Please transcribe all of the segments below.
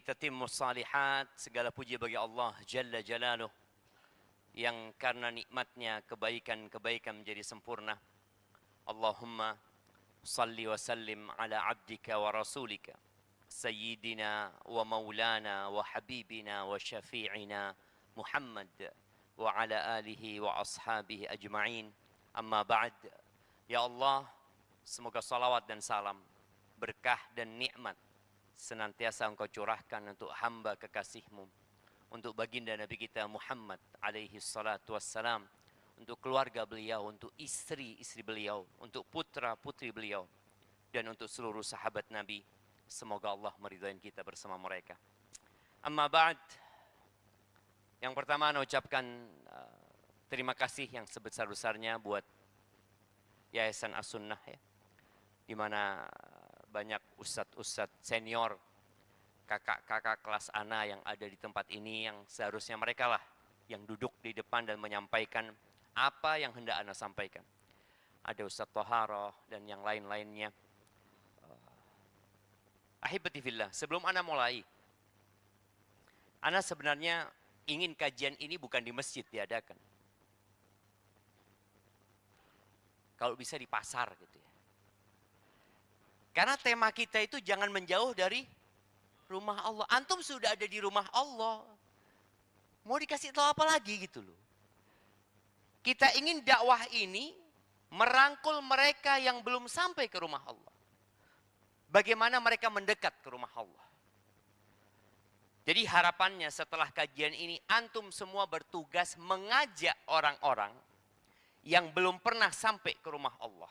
bihi tatimmus salihat. Segala puji bagi Allah Jalla Jalaluh, yang karena nikmatnya kebaikan-kebaikan menjadi sempurna. Allahumma salli wa sallim ala abdika wa rasulika Sayyidina wa maulana wa habibina wa syafi'ina Muhammad wa ala alihi wa ashabihi ajma'in. Amma ba'd. Ya Allah, semoga salawat dan salam, berkah dan nikmat senantiasa Engkau curahkan untuk hamba kekasih-Mu, untuk baginda Nabi kita Muhammad alaihi salatu wassalam, untuk keluarga beliau, untuk istri-istri beliau, untuk putra-putri beliau, dan untuk seluruh sahabat Nabi. Semoga Allah meridhai kita bersama mereka. Amma ba'd. Yang pertama, saya ucapkan terima kasih yang sebesar-besarnya buat Yayasan As-Sunnah, ya, di mana banyak ustadz-ustadz senior, kakak-kakak kelas ana yang ada di tempat ini, yang seharusnya mereka lah yang duduk di depan dan menyampaikan apa yang hendak ana sampaikan. Ada Ustadz Toharoh dan yang lain-lainnya. Ahibati fillah, sebelum ana mulai, ana sebenarnya ingin kajian ini bukan di masjid diadakan. Kalau bisa di pasar gitu ya. Karena tema kita itu jangan menjauh dari rumah Allah. Antum sudah ada di rumah Allah. Mau dikasih tahu apa lagi gitu loh. Kita ingin dakwah ini merangkul mereka yang belum sampai ke rumah Allah. Bagaimana mereka mendekat ke rumah Allah. Jadi harapannya setelah kajian ini, antum semua bertugas mengajak orang-orang yang belum pernah sampai ke rumah Allah.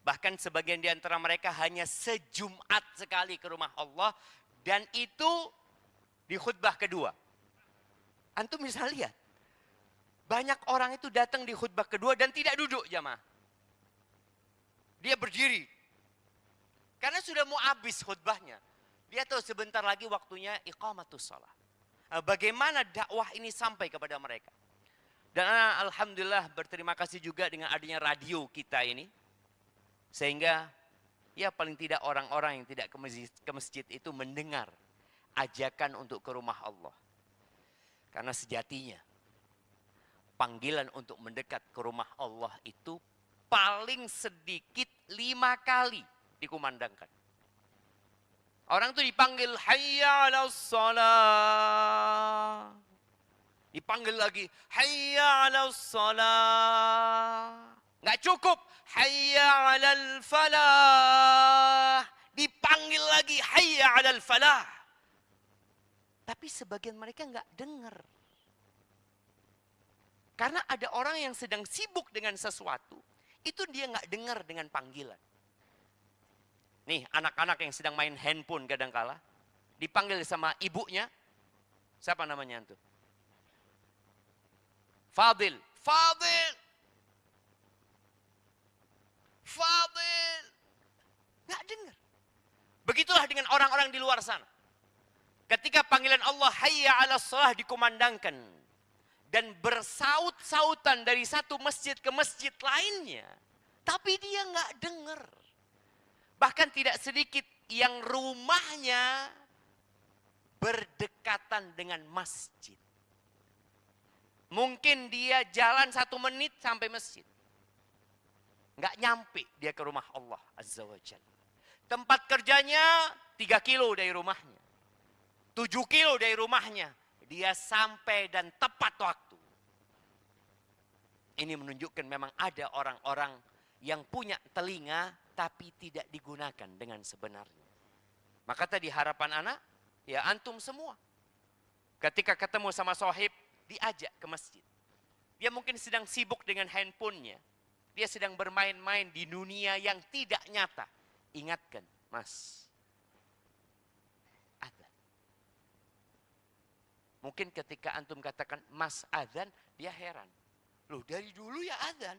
Bahkan sebagian di antara mereka hanya sejumat sekali ke rumah Allah, dan itu di khutbah kedua. Antum bisa lihat, banyak orang itu datang di khutbah kedua dan tidak duduk jamaah. Dia berdiri. Karena sudah mau habis khutbahnya. Dia tahu sebentar lagi waktunya iqamatus shalah. Bagaimana dakwah ini sampai kepada mereka. Dan alhamdulillah berterima kasih juga dengan adanya radio kita ini. Sehingga ya paling tidak orang-orang yang tidak ke masjid itu mendengar ajakan untuk ke rumah Allah. Karena sejatinya panggilan untuk mendekat ke rumah Allah itu paling sedikit 5 kali dikumandangkan. Orang itu dipanggil hayya 'alas shalah. Dipanggil lagi hayya 'alas shalah. Nggak cukup hayya 'alal falah. Dipanggil lagi hayya 'alal falah. Tapi sebagian mereka nggak dengar. Karena ada orang yang sedang sibuk dengan sesuatu, itu dia nggak dengar dengan panggilan. Nih, anak-anak yang sedang main handphone kadangkala dipanggil sama ibunya. Siapa namanya itu? Fadil. Fadil. Fadil. Nggak dengar. Begitulah dengan orang-orang di luar sana. Ketika panggilan Allah hayya 'alas shalah dikumandangkan dan bersaut-sautan dari satu masjid ke masjid lainnya, tapi dia nggak dengar. Bahkan tidak sedikit yang rumahnya berdekatan dengan masjid. Mungkin dia jalan 1 menit sampai masjid. Nggak nyampe dia ke rumah Allah Azza wa Jalla. Tempat kerjanya 3 kilo dari rumahnya. 7 kilo dari rumahnya. Dia sampai dan tepat waktu. Ini menunjukkan memang ada orang-orang yang punya telinga tapi tidak digunakan dengan sebenarnya. Maka tadi harapan anak, ya antum semua. Ketika ketemu sama sohib, diajak ke masjid. Dia mungkin sedang sibuk dengan handphonenya. Dia sedang bermain-main di dunia yang tidak nyata. Ingatkan, mas. Adzan. Mungkin ketika antum katakan, mas adzan, dia heran. Loh dari dulu ya adzan.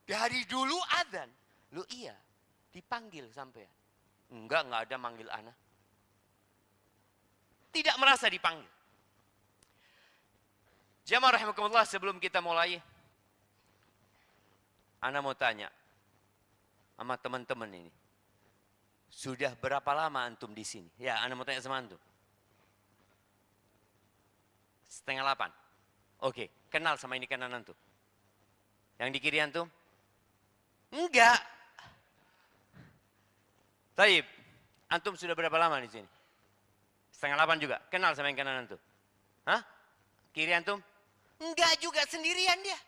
Dari dulu adzan. Loh iya, dipanggil sampai. Enggak ada manggil anak. Tidak merasa dipanggil. Jamaah rahimakumullah, sebelum kita mulai, ana mau tanya sama teman-teman ini. Sudah berapa lama antum di sini? Ya, ana mau tanya sama antum. 7:30. Oke, kenal sama ini kanan antum? Yang di kiri antum? Enggak. Taib, antum sudah berapa lama di sini? 7:30 juga. Kenal sama yang kanan antum? Hah? Kiri antum? Enggak juga, sendirian dia.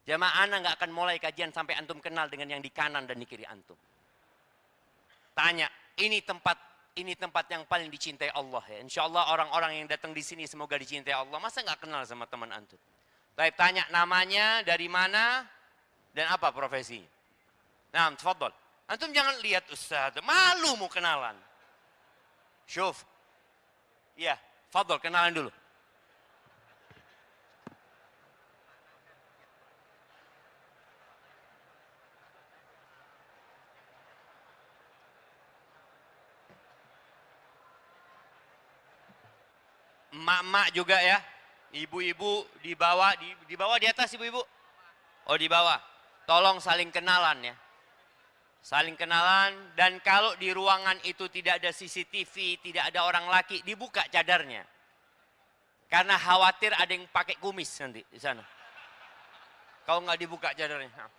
Jamaah ana enggak akan mulai kajian sampai antum kenal dengan yang di kanan dan di kiri antum. Tanya, ini tempat yang paling dicintai Allah ya. Insya Allah orang-orang yang datang di sini semoga dicintai Allah. Masa nggak kenal sama teman antum? Baik, tanya namanya, dari mana, dan apa profesinya. Nah, tafadhol. Antum jangan lihat Ustaz, malu mau kenalan. Syuf. Iya, tafadhol kenalan dulu. Emak-emak juga ya. Ibu-ibu di bawah, di bawah, di atas ibu-ibu. Oh, di bawah. Tolong saling kenalan ya. Saling kenalan, dan kalau di ruangan itu tidak ada CCTV, tidak ada orang laki, dibuka cadarnya. Karena khawatir ada yang pakai kumis nanti di sana. Kalau nggak dibuka cadarnya.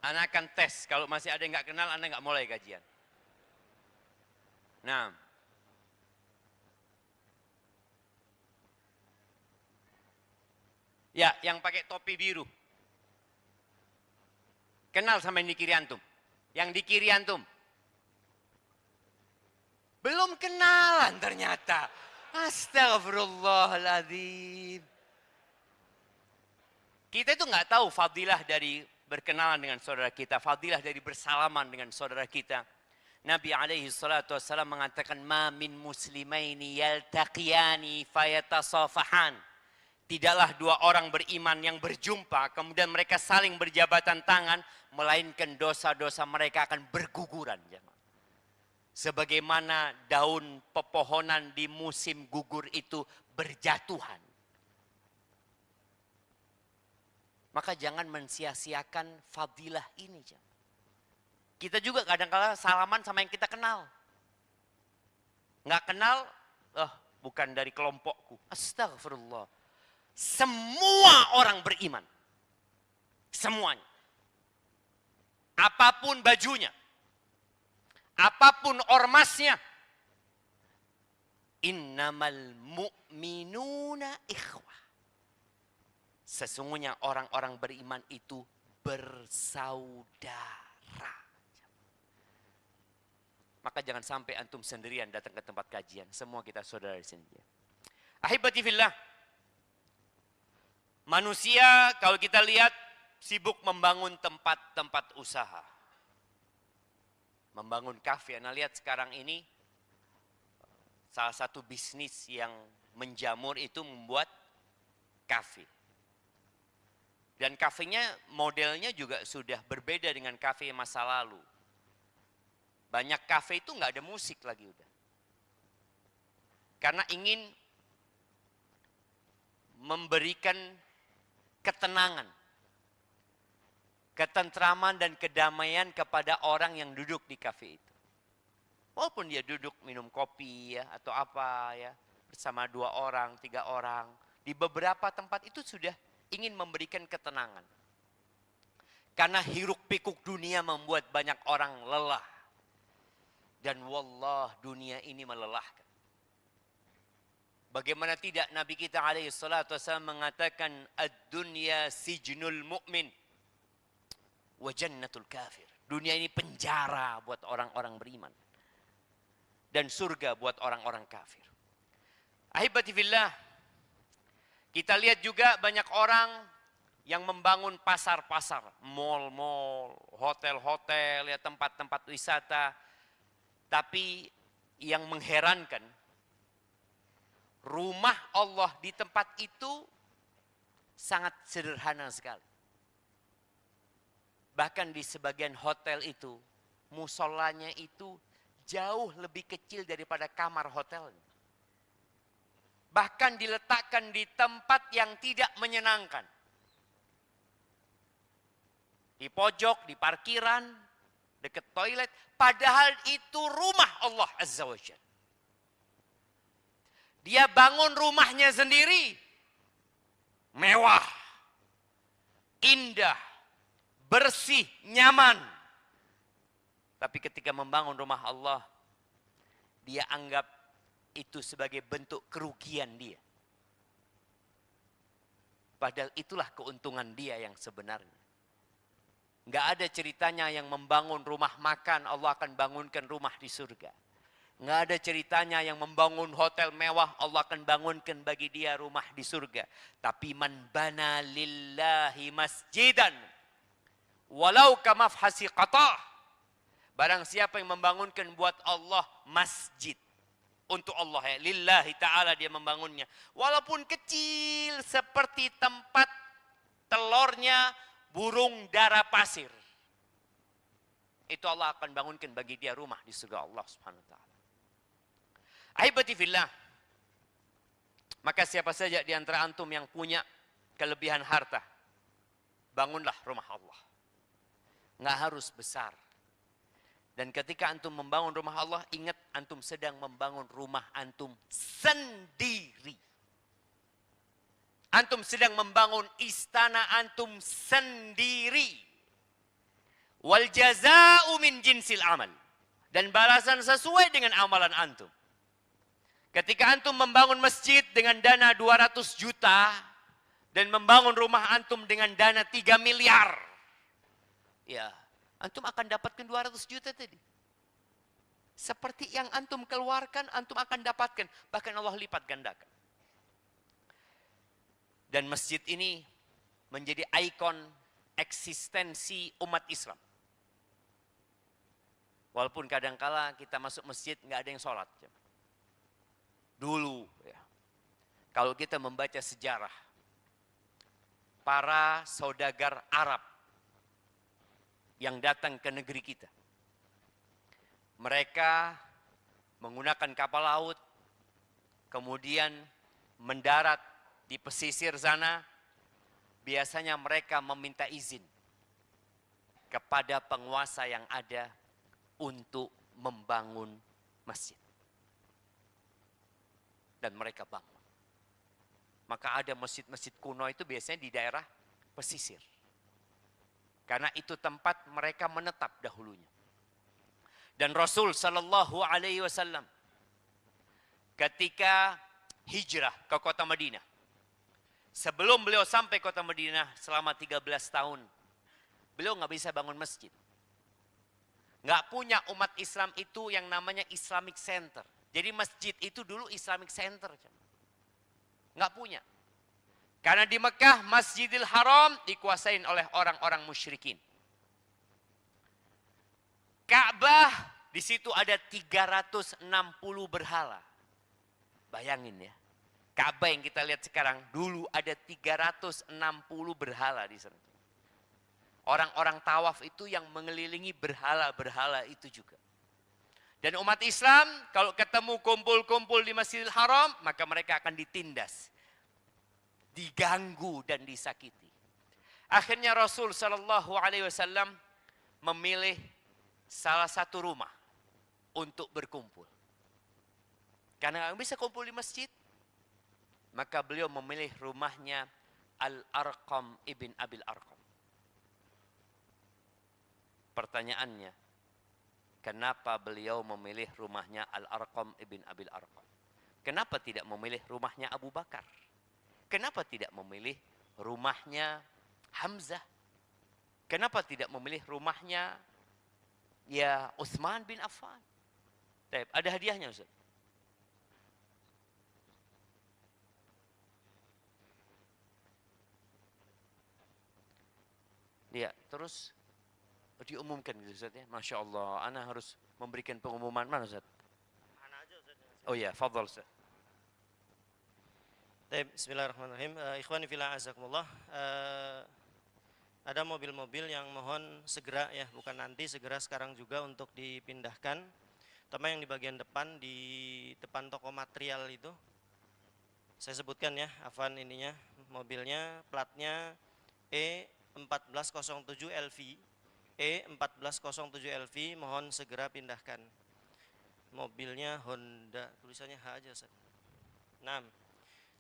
Anak akan tes, kalau masih ada yang nggak kenal, Anda nggak mulai kajian. Nah, ya, yang pakai topi biru. Kenal sama yang di kiri antum? Yang di kiri antum? Belum kenalan ternyata. Astagfirullahaladzim. Kita itu nggak tahu fadilah dari berkenalan dengan saudara kita, fadilah dari bersalaman dengan saudara kita. Nabi alaihi salatu wassalam mengatakan, ma min muslimaini yaltaqiyani fayatasafahan. Tidaklah dua orang beriman yang berjumpa, kemudian mereka saling berjabatan tangan, melainkan dosa-dosa mereka akan berguguran. Sebagaimana daun pepohonan di musim gugur itu berjatuhan. Maka jangan mensia-siakan fadilah ini. Kita juga kadang-kadang salaman sama yang kita kenal. Nggak kenal, bukan dari kelompokku. Astagfirullah. Semua orang beriman. Semuanya. Apapun bajunya. Apapun ormasnya. Innamal mu'minuna ikhwah. Sesungguhnya orang-orang beriman itu bersaudara. Maka jangan sampai antum sendirian datang ke tempat kajian. Semua kita saudara di sini. Ahibati fillah. Manusia kalau kita lihat sibuk membangun tempat-tempat usaha. Membangun kafe. Anda lihat sekarang ini salah satu bisnis yang menjamur itu membuat kafe. Dan kafenya modelnya juga sudah berbeda dengan kafe masa lalu. Banyak kafe itu nggak ada musik lagi udah. Karena ingin memberikan ketenangan, ketentraman dan kedamaian kepada orang yang duduk di kafe itu. Walaupun dia duduk minum kopi ya atau apa ya bersama 2 orang, 3 orang, di beberapa tempat itu sudah ingin memberikan ketenangan. Karena hiruk pikuk dunia membuat banyak orang lelah. Dan wallah dunia ini melelahkan. Bagaimana tidak Nabi kita alaihi salatu wasallam mengatakan ad-dunya sijnul mu'min wa jannatul kafir. Dunia ini penjara buat orang-orang beriman. Dan surga buat orang-orang kafir. Ahibati fillah. Kita lihat juga banyak orang yang membangun pasar-pasar, mal-mal, hotel-hotel, ya tempat-tempat wisata. Tapi yang mengherankan, rumah Allah di tempat itu sangat sederhana sekali. Bahkan di sebagian hotel itu, musolanya itu jauh lebih kecil daripada kamar hotelnya. Bahkan diletakkan di tempat yang tidak menyenangkan. Di pojok, di parkiran, dekat toilet. Padahal itu rumah Allah Azza wa Jalla. Dia bangun rumahnya sendiri. Mewah. Indah. Bersih, nyaman. Tapi ketika membangun rumah Allah, dia anggap itu sebagai bentuk kerugian dia. Padahal itulah keuntungan dia yang sebenarnya. Enggak ada ceritanya yang membangun rumah makan, Allah akan bangunkan rumah di surga. Enggak ada ceritanya yang membangun hotel mewah, Allah akan bangunkan bagi dia rumah di surga. Tapi man bana lillahi masjidan, walau kamafhasi qatah. Barang siapa yang membangunkan buat Allah masjid. Untuk Allah ya, lillahi ta'ala dia membangunnya. Walaupun kecil seperti tempat telurnya burung dara pasir. Itu Allah akan bangunkan bagi dia rumah di surga Allah subhanahu wa ta'ala. Ahibati fillah. Maka siapa saja di antara antum yang punya kelebihan harta, bangunlah rumah Allah. Nggak harus besar. Dan ketika antum membangun rumah Allah, ingat antum sedang membangun rumah antum sendiri. Antum sedang membangun istana antum sendiri. Wal jaza'u min jinsil amal. Dan balasan sesuai dengan amalan antum. Ketika antum membangun masjid dengan dana 200 juta dan membangun rumah antum dengan dana 3 miliar. Ya, antum akan dapatkan 200 juta tadi. Seperti yang antum keluarkan, antum akan dapatkan. Bahkan Allah lipat gandakan. Dan masjid ini menjadi ikon eksistensi umat Islam. Walaupun kadangkala kita masuk masjid nggak ada yang sholat. Dulu, ya, kalau kita membaca sejarah, para saudagar Arab yang datang ke negeri kita. Mereka menggunakan kapal laut, kemudian mendarat di pesisir sana. Biasanya mereka meminta izin kepada penguasa yang ada untuk membangun masjid. Dan mereka bangun. Maka ada masjid-masjid kuno itu biasanya di daerah pesisir. Karena itu tempat mereka menetap dahulunya. Dan Rasul Sallallahu Alaihi Wasallam ketika hijrah ke kota Madinah, sebelum beliau sampai kota Madinah selama 13 tahun, beliau nggak bisa bangun masjid. Nggak punya umat Islam itu yang namanya Islamic Center. Jadi masjid itu dulu Islamic Center. Nggak punya. Karena di Mekah Masjidil Haram dikuasain oleh orang-orang musyrikin. Ka'bah di situ ada 360 berhala. Bayangin ya. Ka'bah yang kita lihat sekarang dulu ada 360 berhala di sana. Orang-orang tawaf itu yang mengelilingi berhala-berhala itu juga. Dan umat Islam kalau ketemu kumpul-kumpul di Masjidil Haram, maka mereka akan ditindas. Diganggu dan disakiti. Akhirnya Rasul Sallallahu Alaihi Wasallam memilih salah satu rumah untuk berkumpul. Karena nggak bisa kumpul di masjid, maka beliau memilih rumahnya Al-Arqam ibn Abil Arqam. Pertanyaannya, kenapa beliau memilih rumahnya Al-Arqam ibn Abil Arqam? Kenapa tidak memilih rumahnya Abu Bakar? Kenapa tidak memilih rumahnya Hamzah? Kenapa tidak memilih rumahnya ya Utsman bin Affan? Ada hadiahnya Ustaz. Ya, terus diumumkan gitu Ustaz ya. Masya Allah, ana harus memberikan pengumuman. Mana Ustaz? Ana aja Ustaz. Oh iya, fadhal Ustaz. Bismillahirrahmanirrahim. Ikhwani fillah azakumullah. Ada mobil-mobil yang mohon segera ya, bukan nanti, segera sekarang juga untuk dipindahkan. Terutama yang di bagian depan, di depan toko material itu. Saya sebutkan ya, Avan ininya, mobilnya, platnya E1407LV. E1407LV, mohon segera pindahkan. Mobilnya Honda, tulisannya H aja Ustaz. 6.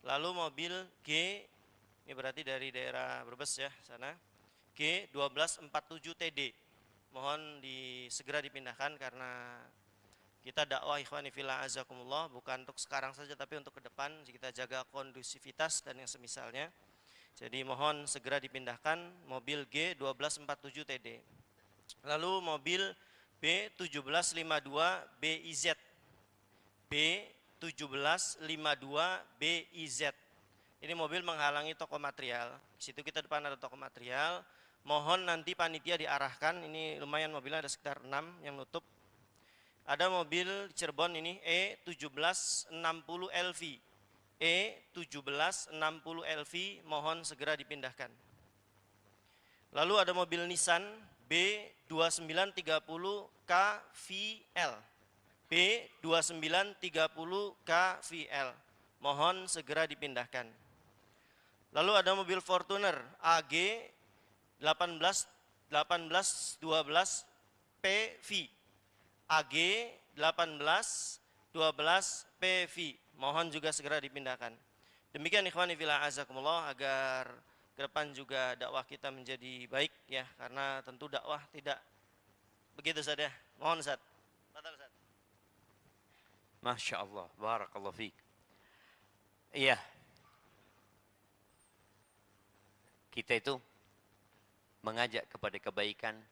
Lalu mobil G, ini berarti dari daerah Brebes ya, sana. G1247TD. Mohon segera dipindahkan karena kita dakwah ikhwani fillah azakumullah bukan untuk sekarang saja tapi untuk ke depan kita jaga kondusivitas dan yang semisalnya. Jadi mohon segera dipindahkan mobil G1247TD. Lalu mobil B1752BIZ. B1752BIZ. Ini mobil menghalangi toko material. Di situ kita depan ada toko material. Mohon nanti panitia diarahkan. Ini lumayan mobilnya ada sekitar 6 yang nutup. Ada mobil Cirebon ini E1760LV. E1760LV mohon segera dipindahkan. Lalu ada mobil Nissan B2930KVL. B2930KVL mohon segera dipindahkan. Lalu ada mobil Fortuner AG 1812PV. AG 1812PV mohon juga segera dipindahkan. Demikian ikhwani fillah azakumullah agar ke depan juga dakwah kita menjadi baik ya, karena tentu dakwah tidak begitu saja. Mohon Ustaz. Ustaz. Masya Allah, barakallahu fiik. Iya. Kita itu mengajak kepada kebaikan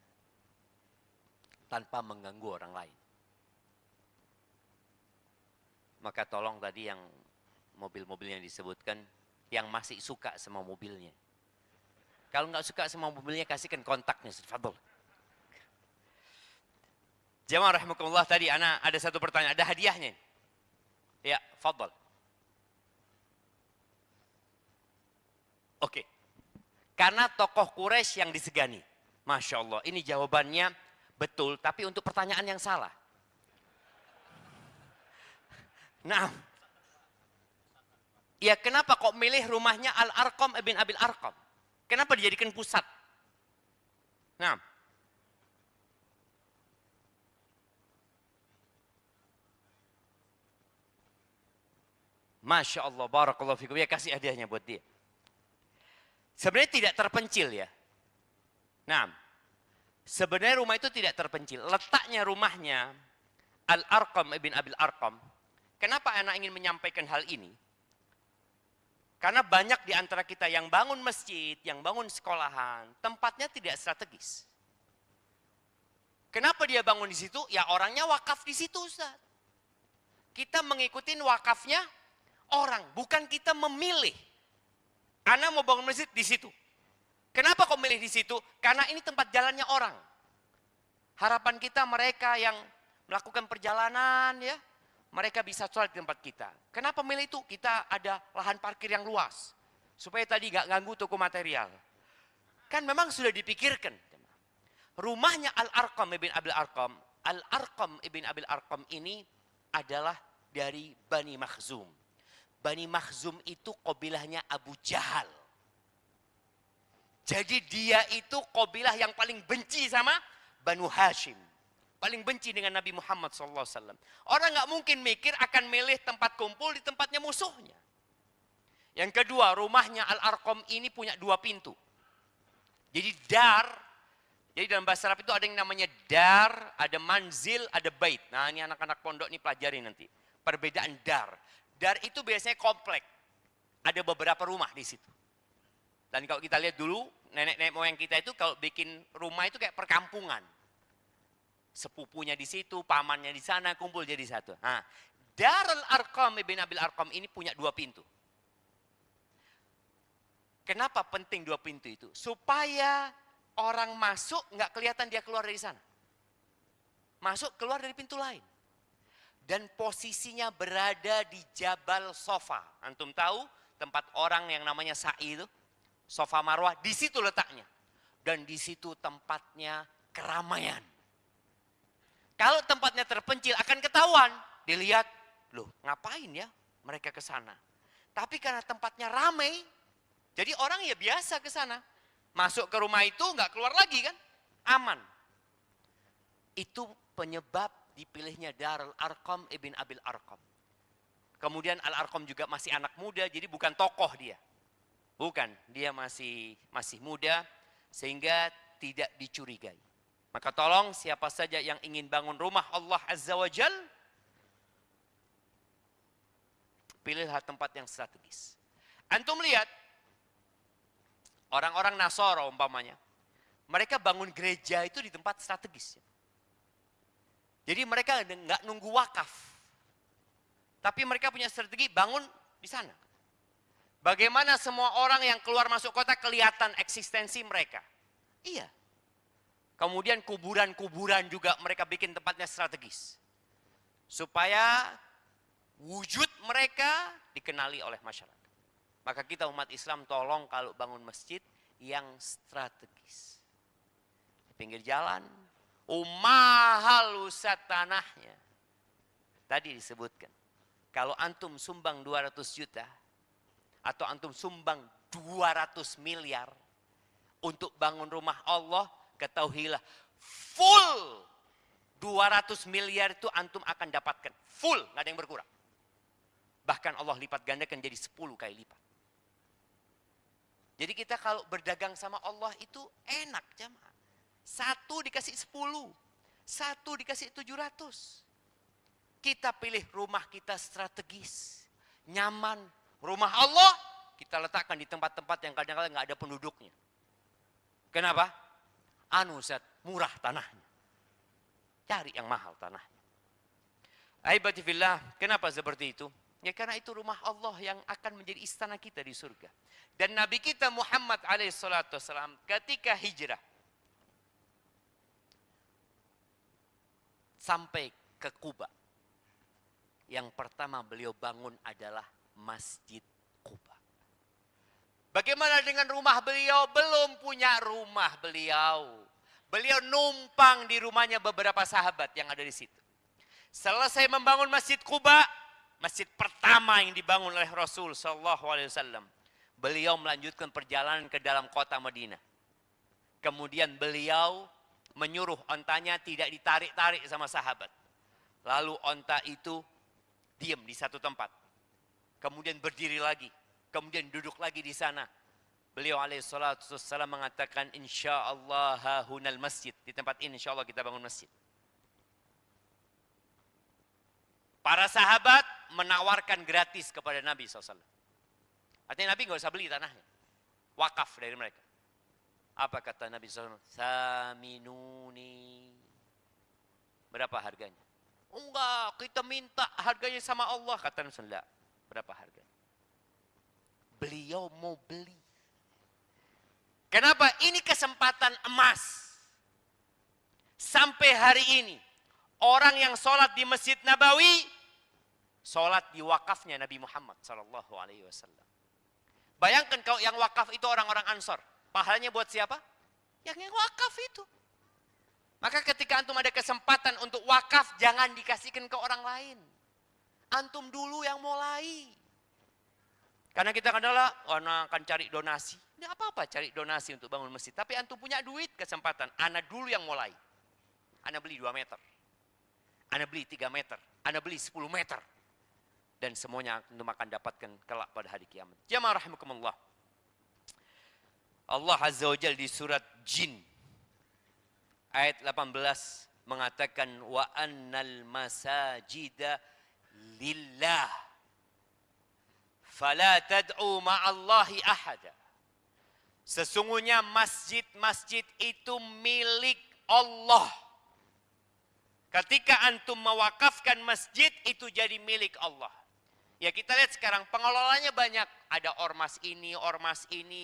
tanpa mengganggu orang lain. Maka tolong tadi yang mobil-mobil yang disebutkan, yang masih suka sama mobilnya. Kalau nggak suka sama mobilnya, kasihkan kontaknya, tafadhol. Jamaah rahimakumullah, tadi ana ada satu pertanyaan, ada hadiahnya. Ya, tafadhol. Oke. Karena tokoh Quraisy yang disegani. Masya Allah, ini jawabannya betul, tapi untuk pertanyaan yang salah. Nah, ya kenapa kok milih rumahnya Al-Arqam ibn Abil Arqam? Kenapa dijadikan pusat? Nah, Masya Allah, barakallahu fikum. Ya kasih hadiahnya buat dia. Sebenarnya tidak terpencil ya. Nah, sebenarnya rumah itu tidak terpencil. Letaknya rumahnya Al-Arqam ibn Abil Arqam. Kenapa anak ingin menyampaikan hal ini? Karena banyak di antara kita yang bangun masjid, yang bangun sekolahan, tempatnya tidak strategis. Kenapa dia bangun di situ? Ya orangnya wakaf di situ, Ustaz. Kita mengikuti wakafnya orang, bukan kita memilih. Anak mau bangun masjid di situ. Kenapa kok milih di situ? Karena ini tempat jalannya orang. Harapan kita mereka yang melakukan perjalanan ya, mereka bisa sholat di tempat kita. Kenapa milih itu? Kita ada lahan parkir yang luas. Supaya tadi nggak ganggu toko material. Kan memang sudah dipikirkan. Rumahnya Al-Arqam ibn Abil Arqam. Al-Arqam ibn Abil Arqam ini adalah dari Bani Makhzum. Bani Makhzum itu qabilahnya Abu Jahal. Jadi dia itu qabilah yang paling benci sama Banu Hashim. Paling benci dengan Nabi Muhammad SAW. Orang nggak mungkin mikir akan milih tempat kumpul di tempatnya musuhnya. Yang kedua, rumahnya Al-Arqam ini punya 2 pintu. Jadi dar, jadi dalam bahasa Arab itu ada yang namanya dar, ada manzil, ada bait. Nah ini anak-anak pondok ini pelajari nanti. Perbedaan dar. Dar itu biasanya komplek. Ada beberapa rumah di situ. Dan kalau kita lihat dulu, nenek-nenek moyang kita itu kalau bikin rumah itu kayak perkampungan. Sepupunya di situ, pamannya di sana, kumpul jadi satu. Nah, Darul Arqam ibn Abil Arqam ini punya 2 pintu. Kenapa penting 2 pintu itu? Supaya orang masuk nggak kelihatan dia keluar dari sana. Masuk keluar dari pintu lain. Dan posisinya berada di Jabal Sofa. Antum tahu tempat orang yang namanya Sa'i itu? Sofa Marwah, di situ letaknya. Dan di situ tempatnya keramaian. Kalau tempatnya terpencil akan ketahuan. Dilihat, loh ngapain ya mereka ke sana. Tapi karena tempatnya ramai, jadi orang ya biasa ke sana. Masuk ke rumah itu nggak keluar lagi kan? Aman. Itu penyebab dipilihnya Darul Arqam ibn Abil Arqam. Kemudian Al-Arqam juga masih anak muda, jadi bukan tokoh dia. Bukan, dia masih muda sehingga tidak dicurigai. Maka tolong siapa saja yang ingin bangun rumah Allah Azza wa Jal, pilihlah tempat yang strategis. Antum lihat, orang-orang Nasoro umpamanya, mereka bangun gereja itu di tempat strategis. Jadi mereka nggak nunggu wakaf. Tapi mereka punya strategi bangun di sana. Bagaimana semua orang yang keluar masuk kota kelihatan eksistensi mereka. Iya. Kemudian kuburan-kuburan juga mereka bikin tempatnya strategis. Supaya wujud mereka dikenali oleh masyarakat. Maka kita umat Islam tolong kalau bangun masjid yang strategis. Di pinggir jalan, mahal usat tanahnya. Tadi disebutkan, kalau antum sumbang 200 juta, atau antum sumbang 200 miliar untuk bangun rumah Allah, ketahuilah full 200 miliar itu antum akan dapatkan. Full, nggak ada yang berkurang. Bahkan Allah lipat gandakan jadi 10 kali lipat. Jadi kita kalau berdagang sama Allah itu enak jamaah. 1 dikasih 10, 1 dikasih 700. Kita pilih rumah kita strategis, nyaman. Rumah Allah kita letakkan di tempat-tempat yang kadang-kadang nggak ada penduduknya. Kenapa? Ustaz, murah tanahnya. Cari yang mahal tanahnya. Aibati fillah, kenapa seperti itu? Ya karena itu rumah Allah yang akan menjadi istana kita di surga. Dan Nabi kita Muhammad alaihissalam ketika hijrah sampai ke Kuba, yang pertama beliau bangun adalah Masjid Quba. Bagaimana dengan rumah beliau? Belum punya rumah beliau. Beliau numpang di rumahnya beberapa sahabat yang ada di situ. Selesai membangun Masjid Quba, masjid pertama yang dibangun oleh Rasul sallallahu alaihi wasallam. Beliau melanjutkan perjalanan ke dalam kota Madinah. Kemudian beliau menyuruh ontanya tidak ditarik-tarik sama sahabat. Lalu onta itu diam di satu tempat. Kemudian berdiri lagi, kemudian duduk lagi di sana. Beliau alaihissalatu wassalam mengatakan, insyaallah hahunal masjid. Di tempat ini insyaallah kita bangun masjid. Para sahabat menawarkan gratis kepada Nabi SAW. Artinya Nabi nggak usah beli tanahnya. Wakaf dari mereka. Apa kata Nabi SAW? Saminuni. Berapa harganya? Enggak, kita minta harganya sama Allah. Kata Nabi SAW. Berapa harganya? Beliau mau beli. Kenapa? Ini kesempatan emas. Sampai hari ini, orang yang sholat di Masjid Nabawi, sholat di wakafnya Nabi Muhammad SAW. Bayangkan kalau yang wakaf itu orang-orang Ansor. Pahalanya buat siapa? Yang wakaf itu. Maka ketika antum ada kesempatan untuk wakaf, jangan dikasihkan ke orang lain. Antum dulu yang mulai. Karena kita akan cari donasi. Tidak apa-apa cari donasi untuk bangun masjid. Tapi antum punya duit, kesempatan. Ana dulu yang mulai. Ana beli 2 meter. Ana beli 3 meter. Ana beli 10 meter. Dan semuanya antum akan dapatkan kelak pada hari kiamat. Jamaah rahimakumullah. Allah Azza wa Jalla di surat Jin. Ayat 18 mengatakan wa annal masajida lillah fala tad'u ma'allahi ahada. Sesungguhnya masjid-masjid itu milik Allah. Ketika antum mewakafkan masjid itu jadi milik Allah. Ya kita lihat sekarang pengelolanya banyak. Ada ormas ini,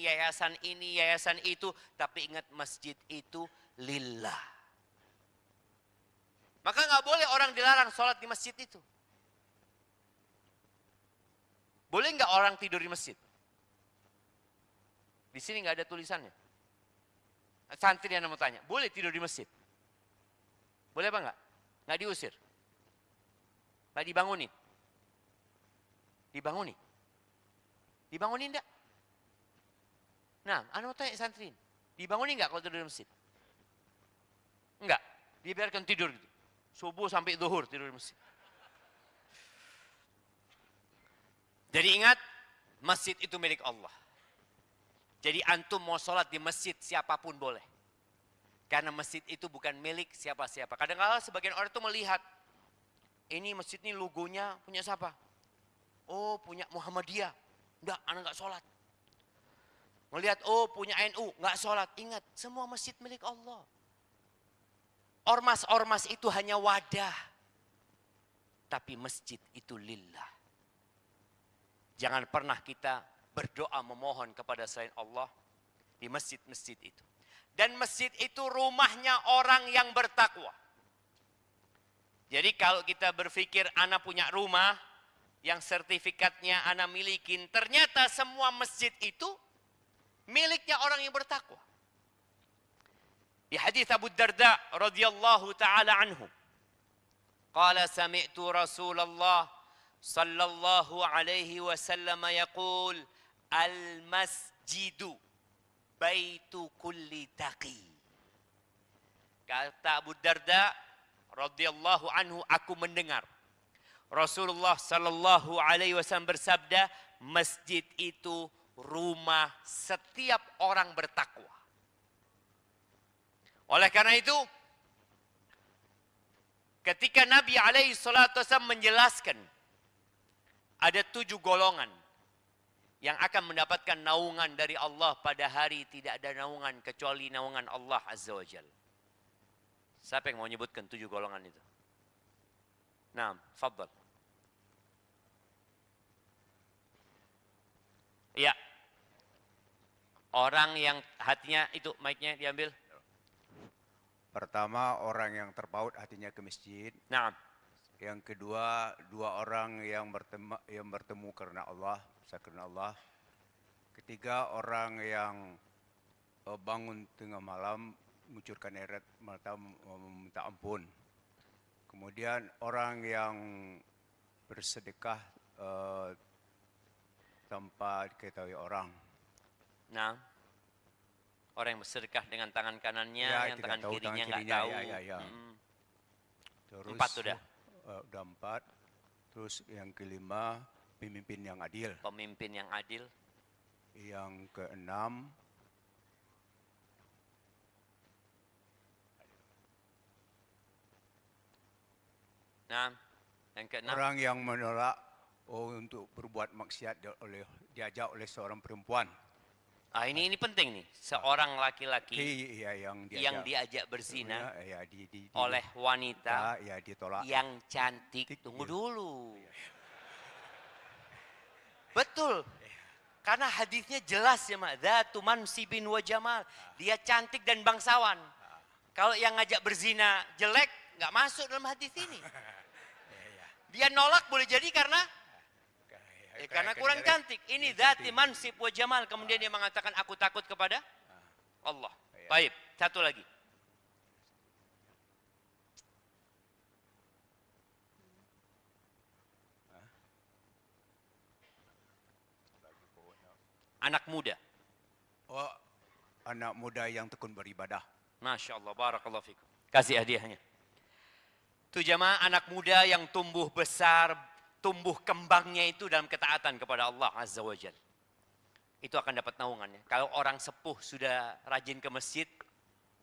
yayasan ini, yayasan itu. Tapi ingat masjid itu lillah. Maka nggak boleh orang dilarang sholat di masjid itu. Boleh nggak orang tidur di masjid? Di sini nggak ada tulisannya. Santri yang mau tanya, boleh tidur di masjid? Boleh apa nggak? Nggak diusir? Nggak dibangunin? Dibangunin? Dibangunin enggak? Nah, anu tanya santri, dibangunin enggak kalau tidur di masjid? Enggak, dibiarkan tidur gitu. Subuh sampai zuhur tidur di masjid. Jadi ingat, masjid itu milik Allah. Jadi antum mau sholat di masjid siapapun boleh. Karena masjid itu bukan milik siapa-siapa. Kadang-kadang sebagian orang itu melihat, ini masjid ini logonya punya siapa? Oh punya Muhammadiyah. Enggak, anak enggak sholat. Melihat, oh punya NU, enggak sholat. Ingat, semua masjid milik Allah. Ormas-ormas itu hanya wadah. Tapi masjid itu lillah. Jangan pernah kita berdoa memohon kepada selain Allah di masjid-masjid itu. Dan masjid itu rumahnya orang yang bertakwa. Jadi kalau kita berpikir anak punya rumah yang sertifikatnya anak milikin, ternyata semua masjid itu miliknya orang yang bertakwa. Di hadis Abu Darda radhiyallahu taala anhu, qala sami'tu Rasulullah sallallahu alaihi wasallam yaqul al-masjidu baitu kulli taqi. Kata Abu Darda radhiyallahu anhu, aku mendengar Rasulullah sallallahu alaihi wasallam bersabda, masjid itu rumah setiap orang bertakwa. Oleh karena itu, ketika Nabi alaihi salatu wasallam menjelaskan ada 7 golongan yang akan mendapatkan naungan dari Allah pada hari tidak ada naungan kecuali naungan Allah Azza wa Jalla. Siapa yang mau menyebutkan 7 golongan itu? Nah, fadhal. Ya. Orang yang hatinya itu mic-nya diambil. Pertama, orang yang terpaut hatinya ke masjid. Nah. Yang kedua, 2 orang yang bertemu karena Allah, karena Allah. Ketiga, orang yang bangun tengah malam mengucurkan air mata meminta ampun. Kemudian orang yang bersedekah tanpa diketahui orang. Nah, orang yang bersedekah dengan tangan kanannya, Ya, yang tangan tahu, kirinya nggak tahu. Ya. Terus 4 sudah. Udah 4. Terus yang kelima, pemimpin yang adil. Pemimpin yang adil. Yang keenam, Nah, yang keenam. orang yang menolak untuk berbuat maksiat diajak oleh seorang perempuan. Ah, ini penting nih. Seorang laki-laki yang diajak berzina oleh wanita ditolak. yang cantik. Tunggu dulu. Betul. Karena hadisnya jelas ya, Mak. Dzatu mansibin wa jamal. Dia cantik dan bangsawan. Kalau yang ngajak berzina jelek, nggak masuk dalam hadis ini. Dia nolak boleh jadi karena kurang cantik. Ini dzati mansib wa jamal. Kemudian dia mengatakan aku takut kepada Allah. Baik, satu lagi. Anak muda. Oh, anak muda yang tekun beribadah. Masya Allah, barakallahu fikum. Kasih hadiahnya. Itu jamaah anak muda yang tumbuh besar, tumbuh kembangnya itu dalam ketaatan kepada Allah Azza wa Jalla. Itu akan dapat naungannya. Kalau orang sepuh sudah rajin ke masjid,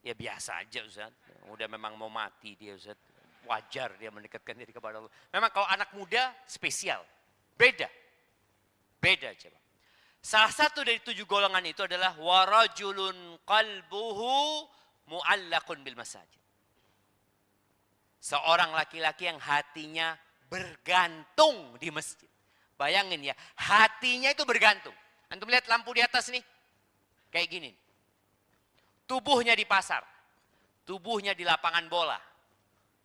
ya biasa aja Ustaz. Udah memang mau mati dia Ustaz. Wajar dia mendekatkan diri kepada Allah. Memang kalau anak muda spesial. Beda. Beda coba. Salah satu dari 7 golongan itu adalah warajulun qalbuhu mu'allaqun bil masajid. Seorang laki-laki yang hatinya bergantung di masjid. Bayangin ya, hatinya itu bergantung. Antum lihat lampu di atas nih, kayak gini. Tubuhnya di pasar, tubuhnya di lapangan bola,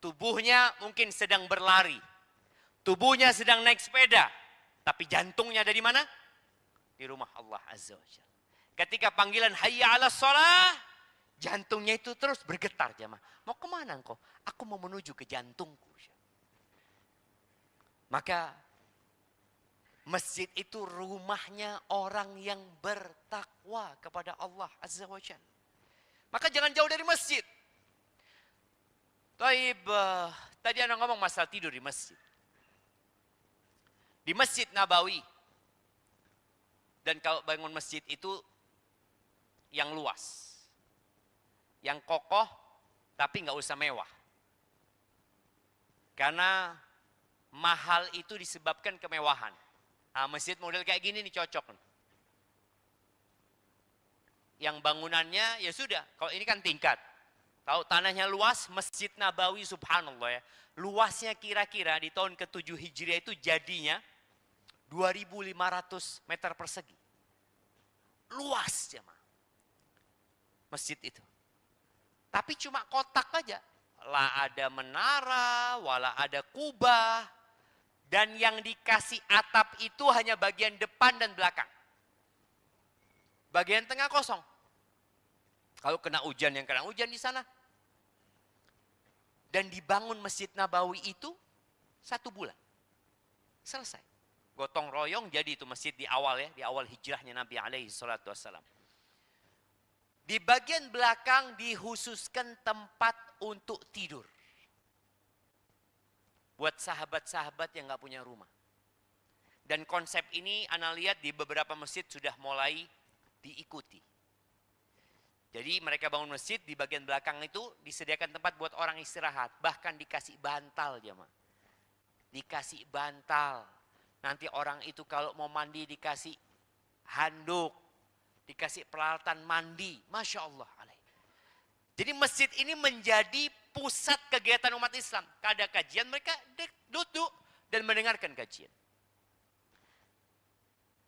tubuhnya mungkin sedang berlari, tubuhnya sedang naik sepeda, tapi jantungnya ada di mana? Di rumah Allah Azza wa Jalla. Ketika panggilan hayya 'alas shalah, jantungnya itu terus bergetar jemaah. Mau kemana engkau? Aku mau menuju ke jantungku. Maka Masjid itu rumahnya orang yang bertakwa kepada Allah Azza wa Jalla. Maka jangan jauh dari masjid. Taib, tadi Anda ngomong masalah tidur di masjid. Di Masjid Nabawi. Dan kalau bangun masjid itu yang luas. Yang kokoh, tapi nggak usah mewah. Karena mahal itu disebabkan kemewahan. Nah, masjid model kayak gini nih cocok. Yang bangunannya ya sudah, kalau ini kan tingkat. Tahu tanahnya luas, Masjid Nabawi subhanallah ya. Luasnya kira-kira di tahun ke-7 Hijriah itu jadinya 2.500 meter persegi. Luas jemaah. Masjid itu. Tapi cuma kotak aja. Lah ada menara, wala ada kubah. Dan yang dikasih atap itu hanya bagian depan dan belakang. Bagian tengah kosong. Kalau kena hujan, yang kena hujan di sana. Dan dibangun Masjid Nabawi itu 1 bulan. Selesai. Gotong royong jadi itu masjid di awal ya. Di awal hijrahnya Nabi alaihi salatu wassalam. Di bagian belakang dihususkan tempat untuk tidur. Buat sahabat-sahabat yang gak punya rumah. Dan konsep ini Ana lihat di beberapa masjid sudah mulai diikuti. Jadi mereka bangun masjid, di bagian belakang itu disediakan tempat buat orang istirahat. Bahkan dikasih bantal jemaah. Dikasih bantal. Nanti orang itu kalau mau mandi dikasih handuk. Dikasih peralatan mandi. Masya Allah. Jadi masjid ini menjadi pusat kegiatan umat Islam. Ada kajian mereka duduk dan mendengarkan kajian.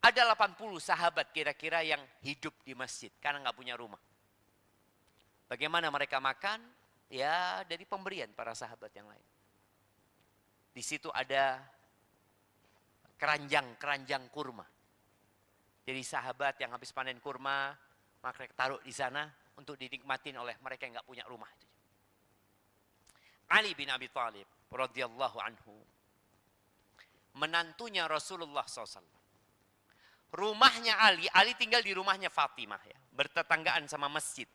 Ada 80 sahabat kira-kira yang hidup di masjid karena nggak punya rumah. Bagaimana mereka makan? Ya dari pemberian para sahabat yang lain. Di situ ada keranjang kurma. Jadi sahabat yang habis panen kurma, maka taruh di sana untuk dinikmatin oleh mereka yang nggak punya rumah. Ali bin Abi Thalib radhiyallahu anhu, menantunya Rasulullah SAW. Rumahnya Ali tinggal di rumahnya Fatimah ya, bertetanggaan sama masjid.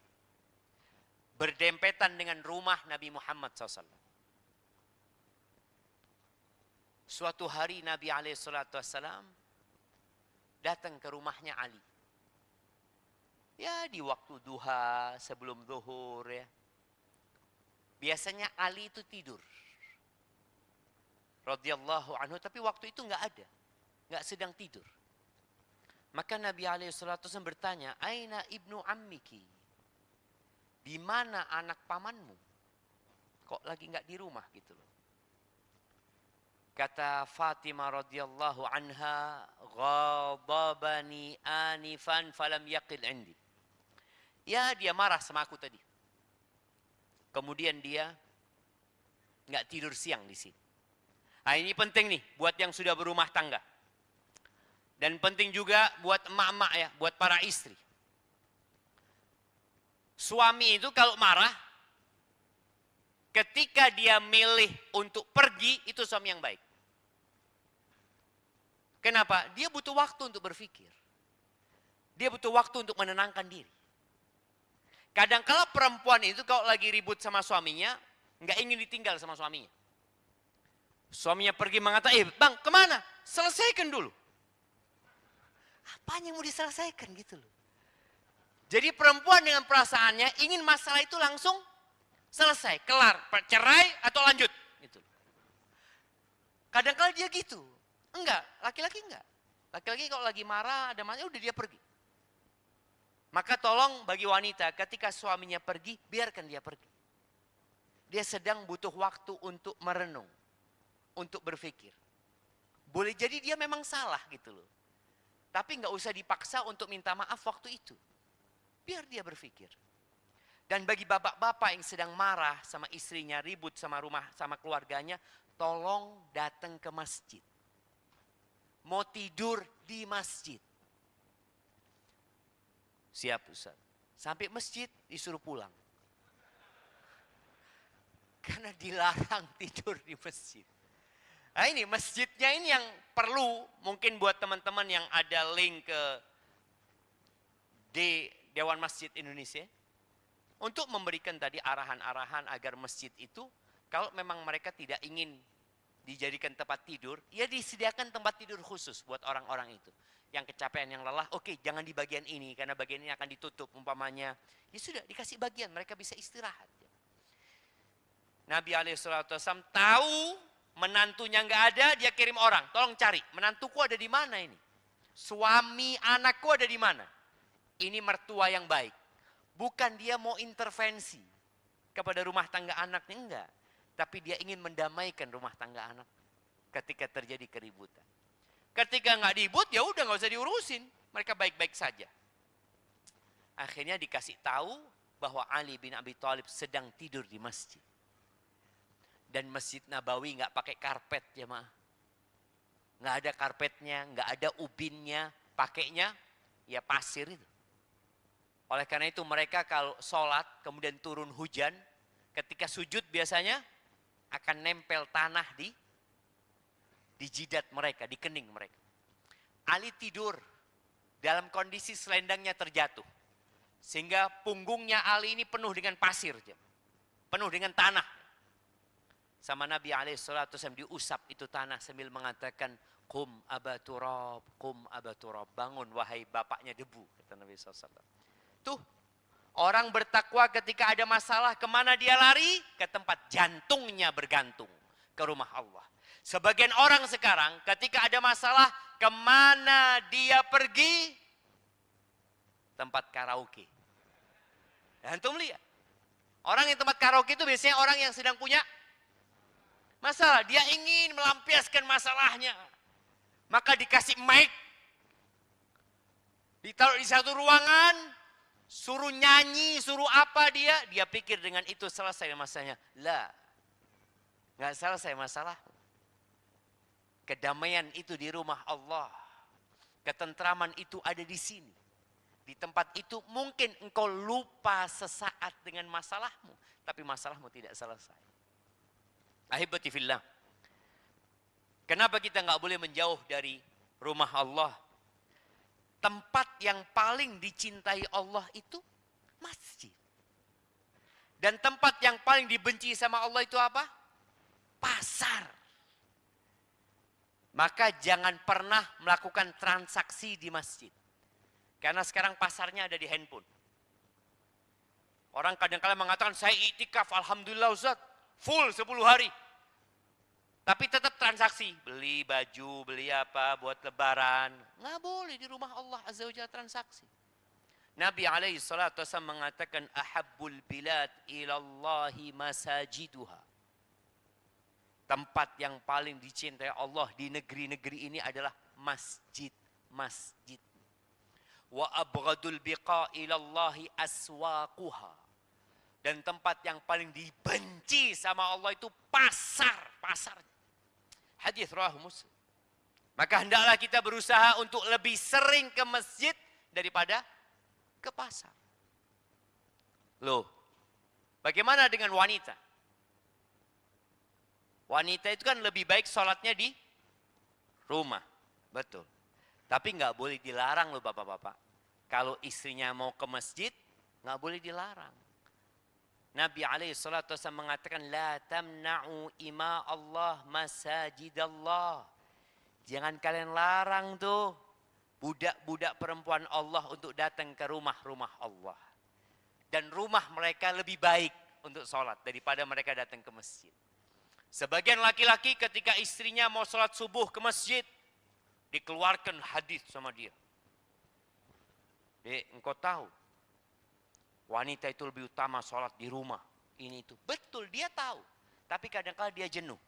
Berdempetan dengan rumah Nabi Muhammad SAW. Suatu hari Nabi SAW datang ke rumahnya Ali. Ya di waktu duha, sebelum zuhur ya. Biasanya Ali itu tidur. Radhiyallahu anhu, tapi waktu itu nggak ada. Nggak sedang tidur. Maka Nabi SAW bertanya, Aina ibnu ammiki? Di mana anak pamanmu? Kok lagi nggak di rumah gitu loh. Kata Fatimah radhiyallahu anha, ghadabani anifan falam yaqil indi. Ya dia marah sama aku tadi. Kemudian dia nggak tidur siang di sini. Nah ini penting nih buat yang sudah berumah tangga. Dan penting juga buat emak-emak ya, buat para istri. Suami itu kalau marah, ketika dia milih untuk pergi, itu suami yang baik. Kenapa? Dia butuh waktu untuk berpikir. Dia butuh waktu untuk menenangkan diri. Kadang-kala perempuan itu kalau lagi ribut sama suaminya, nggak ingin ditinggal sama suaminya. Suaminya pergi mengatakan, bang kemana? Selesaikan dulu. Apanya yang mau diselesaikan gitu loh. Jadi perempuan dengan perasaannya ingin masalah itu langsung selesai, kelar, cerai atau lanjut. Gitu. Kadang-kala dia gitu. Enggak, laki-laki enggak. Laki-laki kalau lagi marah, ada masalah, udah dia pergi. Maka tolong bagi wanita, ketika suaminya pergi, biarkan dia pergi. Dia sedang butuh waktu untuk merenung, untuk berpikir. Boleh jadi dia memang salah gitu loh. Tapi nggak usah dipaksa untuk minta maaf waktu itu. Biar dia berpikir. Dan bagi bapak-bapak yang sedang marah sama istrinya, ribut sama rumah, sama keluarganya, tolong datang ke masjid. Mau tidur di masjid. Siap Ustaz. Sampai masjid disuruh pulang. Karena dilarang tidur di masjid. Nah ini masjidnya ini yang perlu mungkin buat teman-teman yang ada link ke Dewan Masjid Indonesia untuk memberikan tadi arahan-arahan agar masjid itu kalau memang mereka tidak ingin dijadikan tempat tidur, ya disediakan tempat tidur khusus buat orang-orang itu. Yang kecapean, yang lelah, oke, jangan di bagian ini karena bagian ini akan ditutup umpamanya. Ya sudah, dikasih bagian, mereka bisa istirahat. Nabi SAW tahu menantunya nggak ada, dia kirim orang, tolong cari, menantuku ada di mana ini? Suami anakku ada di mana? Ini mertua yang baik. Bukan dia mau intervensi kepada rumah tangga anaknya, enggak. Tapi dia ingin mendamaikan rumah tangga anak ketika terjadi keributan. Ketika nggak diribut, ya udah nggak usah diurusin. Mereka baik-baik saja. Akhirnya dikasih tahu bahwa Ali bin Abi Thalib sedang tidur di masjid. Dan Masjid Nabawi nggak pakai karpet, jemaah. Nggak ada karpetnya, nggak ada ubinnya, pakainya ya pasir itu. Oleh karena itu mereka kalau sholat kemudian turun hujan, ketika sujud biasanya akan nempel tanah di jidat mereka, di kening mereka. Ali tidur dalam kondisi selendangnya terjatuh. Sehingga punggungnya Ali ini penuh dengan pasir. Penuh dengan tanah. Sama Nabi SAW diusap itu tanah sambil mengatakan, Qum aba turab, qum aba turab. Bangun wahai bapaknya debu, kata Nabi SAW. Tuh, orang bertakwa ketika ada masalah, kemana dia lari? Ke tempat jantungnya bergantung, ke rumah Allah. Sebagian orang sekarang ketika ada masalah, kemana dia pergi? Tempat karaoke. Antum lihat. Orang yang tempat karaoke itu biasanya orang yang sedang punya masalah. Dia ingin melampiaskan masalahnya. Maka dikasih mic. Ditaruh di satu ruangan. Suruh nyanyi, suruh apa dia. Dia pikir dengan itu selesai masalahnya. Lah. Nggak selesai masalah. Kedamaian itu di rumah Allah. Ketentraman itu ada di sini. Di tempat itu mungkin engkau lupa sesaat dengan masalahmu. Tapi masalahmu tidak selesai. Ahibati fillah. Kenapa kita nggak boleh menjauh dari rumah Allah? Tempat yang paling dicintai Allah itu masjid. Dan tempat yang paling dibenci sama Allah itu apa? Pasar. Maka jangan pernah melakukan transaksi di masjid. Karena sekarang pasarnya ada di handphone. Orang kadang-kadang mengatakan, saya iktikaf, alhamdulillah Ustaz, full 10 hari. Tapi tetap transaksi, beli baju, beli apa, buat lebaran. Nggak boleh di rumah Allah Azza wa Jalla transaksi. Nabi SAW mengatakan, ahabbul bilad ilallahi masajiduha. Tempat yang paling dicintai Allah di negeri-negeri ini adalah masjid-masjid. Wa abghadul biqa ilallahi aswaquha. Dan tempat yang paling dibenci sama Allah itu pasar. Hadis riwayat Muslim. Maka hendaklah kita berusaha untuk lebih sering ke masjid daripada ke pasar. Loh, bagaimana dengan wanita? Wanita itu kan lebih baik sholatnya di rumah. Betul. Tapi nggak boleh dilarang loh bapak-bapak. Kalau istrinya mau ke masjid, nggak boleh dilarang. Nabi SAW mengatakan, La tamna'u ima Allah masajidallah. Jangan kalian larang tuh budak-budak perempuan Allah untuk datang ke rumah-rumah Allah. Dan rumah mereka lebih baik untuk sholat daripada mereka datang ke masjid. Sebagian laki-laki ketika istrinya mau sholat subuh ke masjid, dikeluarkan hadis sama dia. Engkau tahu, wanita itu lebih utama sholat di rumah. Ini itu. Betul, dia tahu. Tapi kadang-kadang dia jenuh.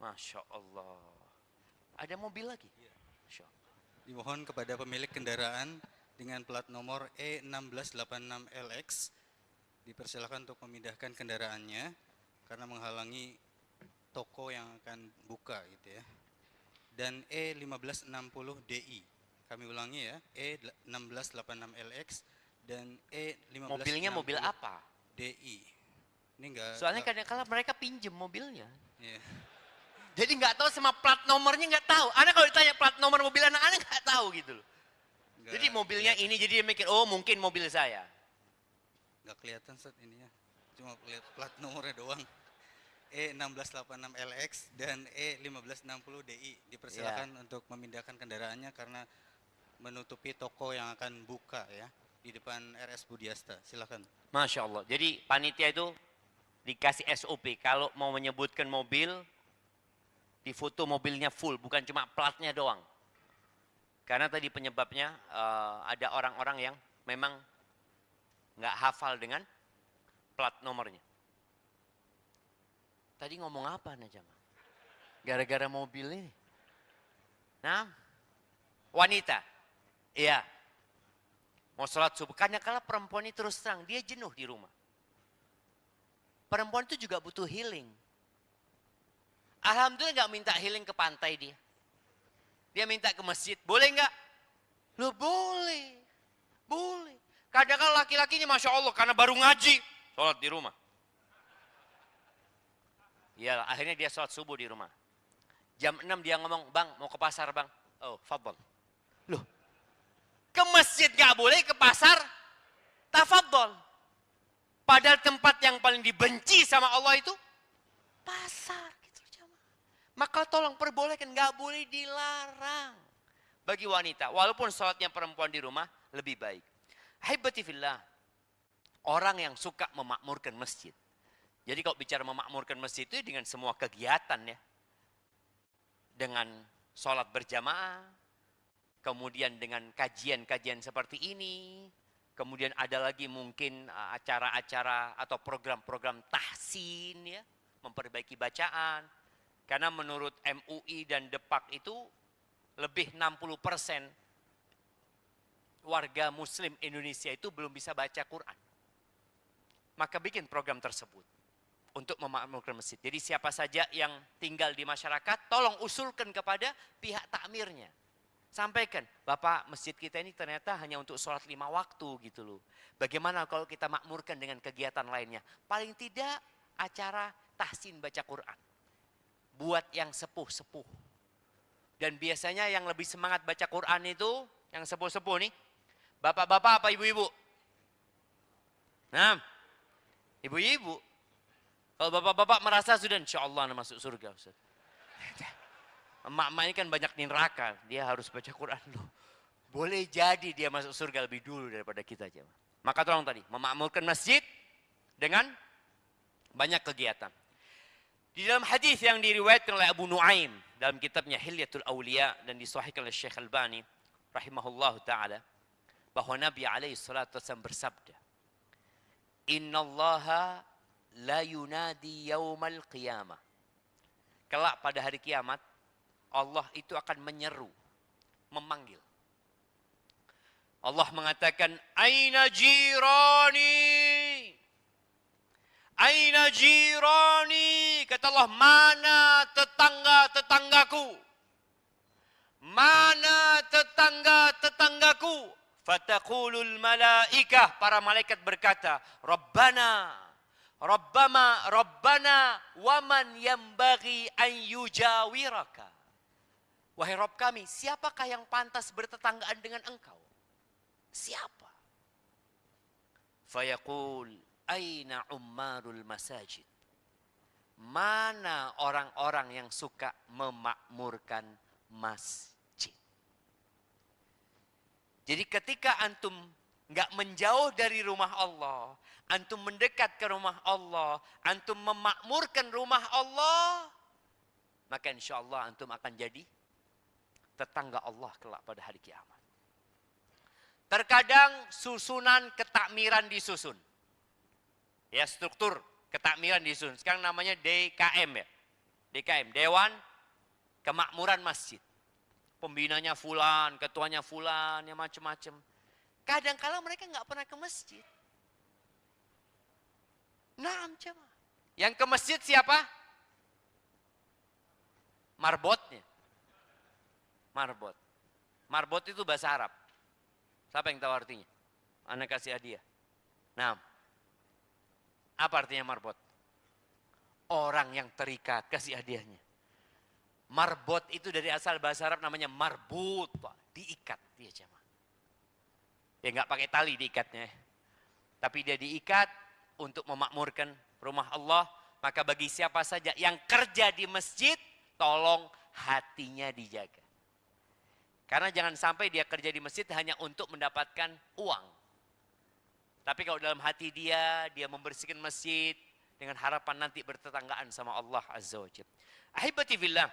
Masya Allah. Ada mobil lagi? Masya Allah. Dimohon kepada pemilik kendaraan dengan plat nomor E1686LX, dipersilakan untuk memindahkan kendaraannya karena menghalangi toko yang akan buka gitu ya. Dan E1560DI. Kami ulangi ya, E1686LX dan E1560 Mobilnya mobil apa? DI. Ini enggak. Soalnya kadang-kadang mereka pinjem mobilnya. Iya. Jadi nggak tahu sama plat nomornya nggak tahu. Anak kalau ditanya plat nomor mobil anak nggak tahu gitu loh. Jadi mobilnya ini, jadi dia mikir, oh mungkin mobil saya. Nggak kelihatan Ustaz ininya. Cuma lihat plat nomornya doang. E1686LX dan E1560DI. Dipersilakan untuk memindahkan kendaraannya karena menutupi toko yang akan buka ya di depan RS Budiasta. Silakan. Masya Allah. Jadi panitia itu dikasih SOP kalau mau menyebutkan mobil, di foto mobilnya full, bukan cuma platnya doang. Karena tadi penyebabnya ada orang-orang yang memang nggak hafal dengan plat nomornya. Tadi ngomong apa Najama? Gara-gara mobil ini. Nah, wanita. Iya. Mau sholat subuh. Karena kalau perempuan ini terus terang, dia jenuh di rumah. Perempuan itu juga butuh healing. Alhamdulillah nggak minta healing ke pantai dia. Dia minta ke masjid. Boleh nggak? Loh boleh. Boleh. Kadang-kadang laki-laki ini Masya Allah karena baru ngaji. Sholat di rumah. Ya akhirnya dia sholat subuh di rumah. Jam 6 dia ngomong, bang mau ke pasar bang. Oh fadl. Loh. Ke masjid nggak boleh, ke pasar tafadhol. Padahal tempat yang paling dibenci sama Allah itu pasar. Maka tolong perbolehkan, nggak boleh dilarang. Bagi wanita, walaupun sholatnya perempuan di rumah, lebih baik. Haibati fillah, orang yang suka memakmurkan masjid. Jadi kalau bicara memakmurkan masjid itu dengan semua kegiatan ya. Dengan sholat berjamaah, kemudian dengan kajian-kajian seperti ini, kemudian ada lagi mungkin acara-acara atau program-program tahsin ya, memperbaiki bacaan. Karena menurut MUI dan Depak itu lebih 60% warga muslim Indonesia itu belum bisa baca Quran. Maka bikin program tersebut untuk memakmurkan masjid. Jadi siapa saja yang tinggal di masyarakat, tolong usulkan kepada pihak takmirnya. Sampaikan, Bapak masjid kita ini ternyata hanya untuk sholat 5 waktu gitu loh. Bagaimana kalau kita makmurkan dengan kegiatan lainnya? Paling tidak acara tahsin baca Quran. Buat yang sepuh-sepuh. Dan biasanya yang lebih semangat baca Quran itu, yang sepuh-sepuh nih, bapak-bapak apa ibu-ibu? Nah, ibu-ibu. Kalau bapak-bapak merasa sudah insya Allah masuk surga. Ustaz. Emak-emak ini kan banyak di neraka, dia harus baca Quran loh. Boleh jadi dia masuk surga lebih dulu daripada kita aja. Maka tolong tadi, memakmurkan masjid dengan banyak kegiatan. Di dalam hadis yang diriwayatkan oleh Abu Nuaim dalam kitabnya Hilyatul Awliya dan disahihkan oleh Syekh Albani rahimahullahu taala bahwa Nabi alaihi salatu wasallam bersabda, "Innallaha la yunadi yaumal qiyamah." Kelak pada hari kiamat Allah itu akan menyeru, memanggil. Allah mengatakan, "Aina jirani?" Aina jirani? Kata Allah, mana tetangga-tetanggaku? Mana tetangga-tetanggaku? Fataqulul malaikah, para malaikat berkata, Rabbana, Rabbana, waman yambaghi an yujawiraka. Wahai Rabb kami, siapakah yang pantas bertetanggaan dengan engkau? Siapa? Fayaqul, aina ummarul masajid? Mana orang-orang yang suka memakmurkan masjid? Jadi ketika antum nggak menjauh dari rumah Allah, antum mendekat ke rumah Allah, antum memakmurkan rumah Allah, maka insya Allah antum akan jadi tetangga Allah kelak pada hari kiamat. Terkadang susunan ketakmiran disusun. Ya, struktur ketakmiran disusun. Sekarang namanya DKM ya. DKM, Dewan Kemakmuran Masjid. Pembinanya fulan, ketuanya fulan, ya macam-macam. Kadang-kala mereka nggak pernah ke masjid. Nah, coba. Yang ke masjid siapa? Marbotnya. Marbot. Marbot itu bahasa Arab. Siapa yang tahu artinya? Anak kasih hadiah. Nah, apa artinya marbot? Orang yang terikat, kasih hadiahnya. Marbot itu dari asal bahasa Arab namanya marbut, Pak. Diikat dia jemaah. Ya nggak pakai tali diikatnya. Tapi dia diikat untuk memakmurkan rumah Allah. Maka bagi siapa saja yang kerja di masjid, tolong hatinya dijaga. Karena jangan sampai dia kerja di masjid hanya untuk mendapatkan uang. Tapi kalau dalam hati dia membersihkan masjid dengan harapan nanti bertetanggaan sama Allah Azza wa Jalla. Ahibati fillah.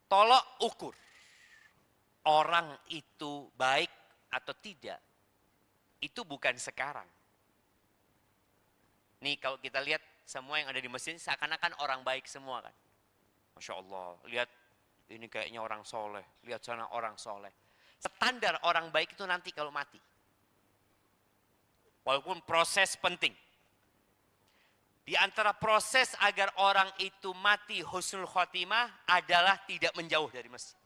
Tolok ukur orang itu baik atau tidak. Itu bukan sekarang. Nih kalau kita lihat semua yang ada di masjid seakan-akan orang baik semua kan. Masya Allah, lihat ini kayaknya orang soleh, lihat sana orang soleh. Standar orang baik itu nanti kalau mati. Walaupun proses penting. Di antara proses agar orang itu mati husnul khotimah adalah tidak menjauh dari masjid.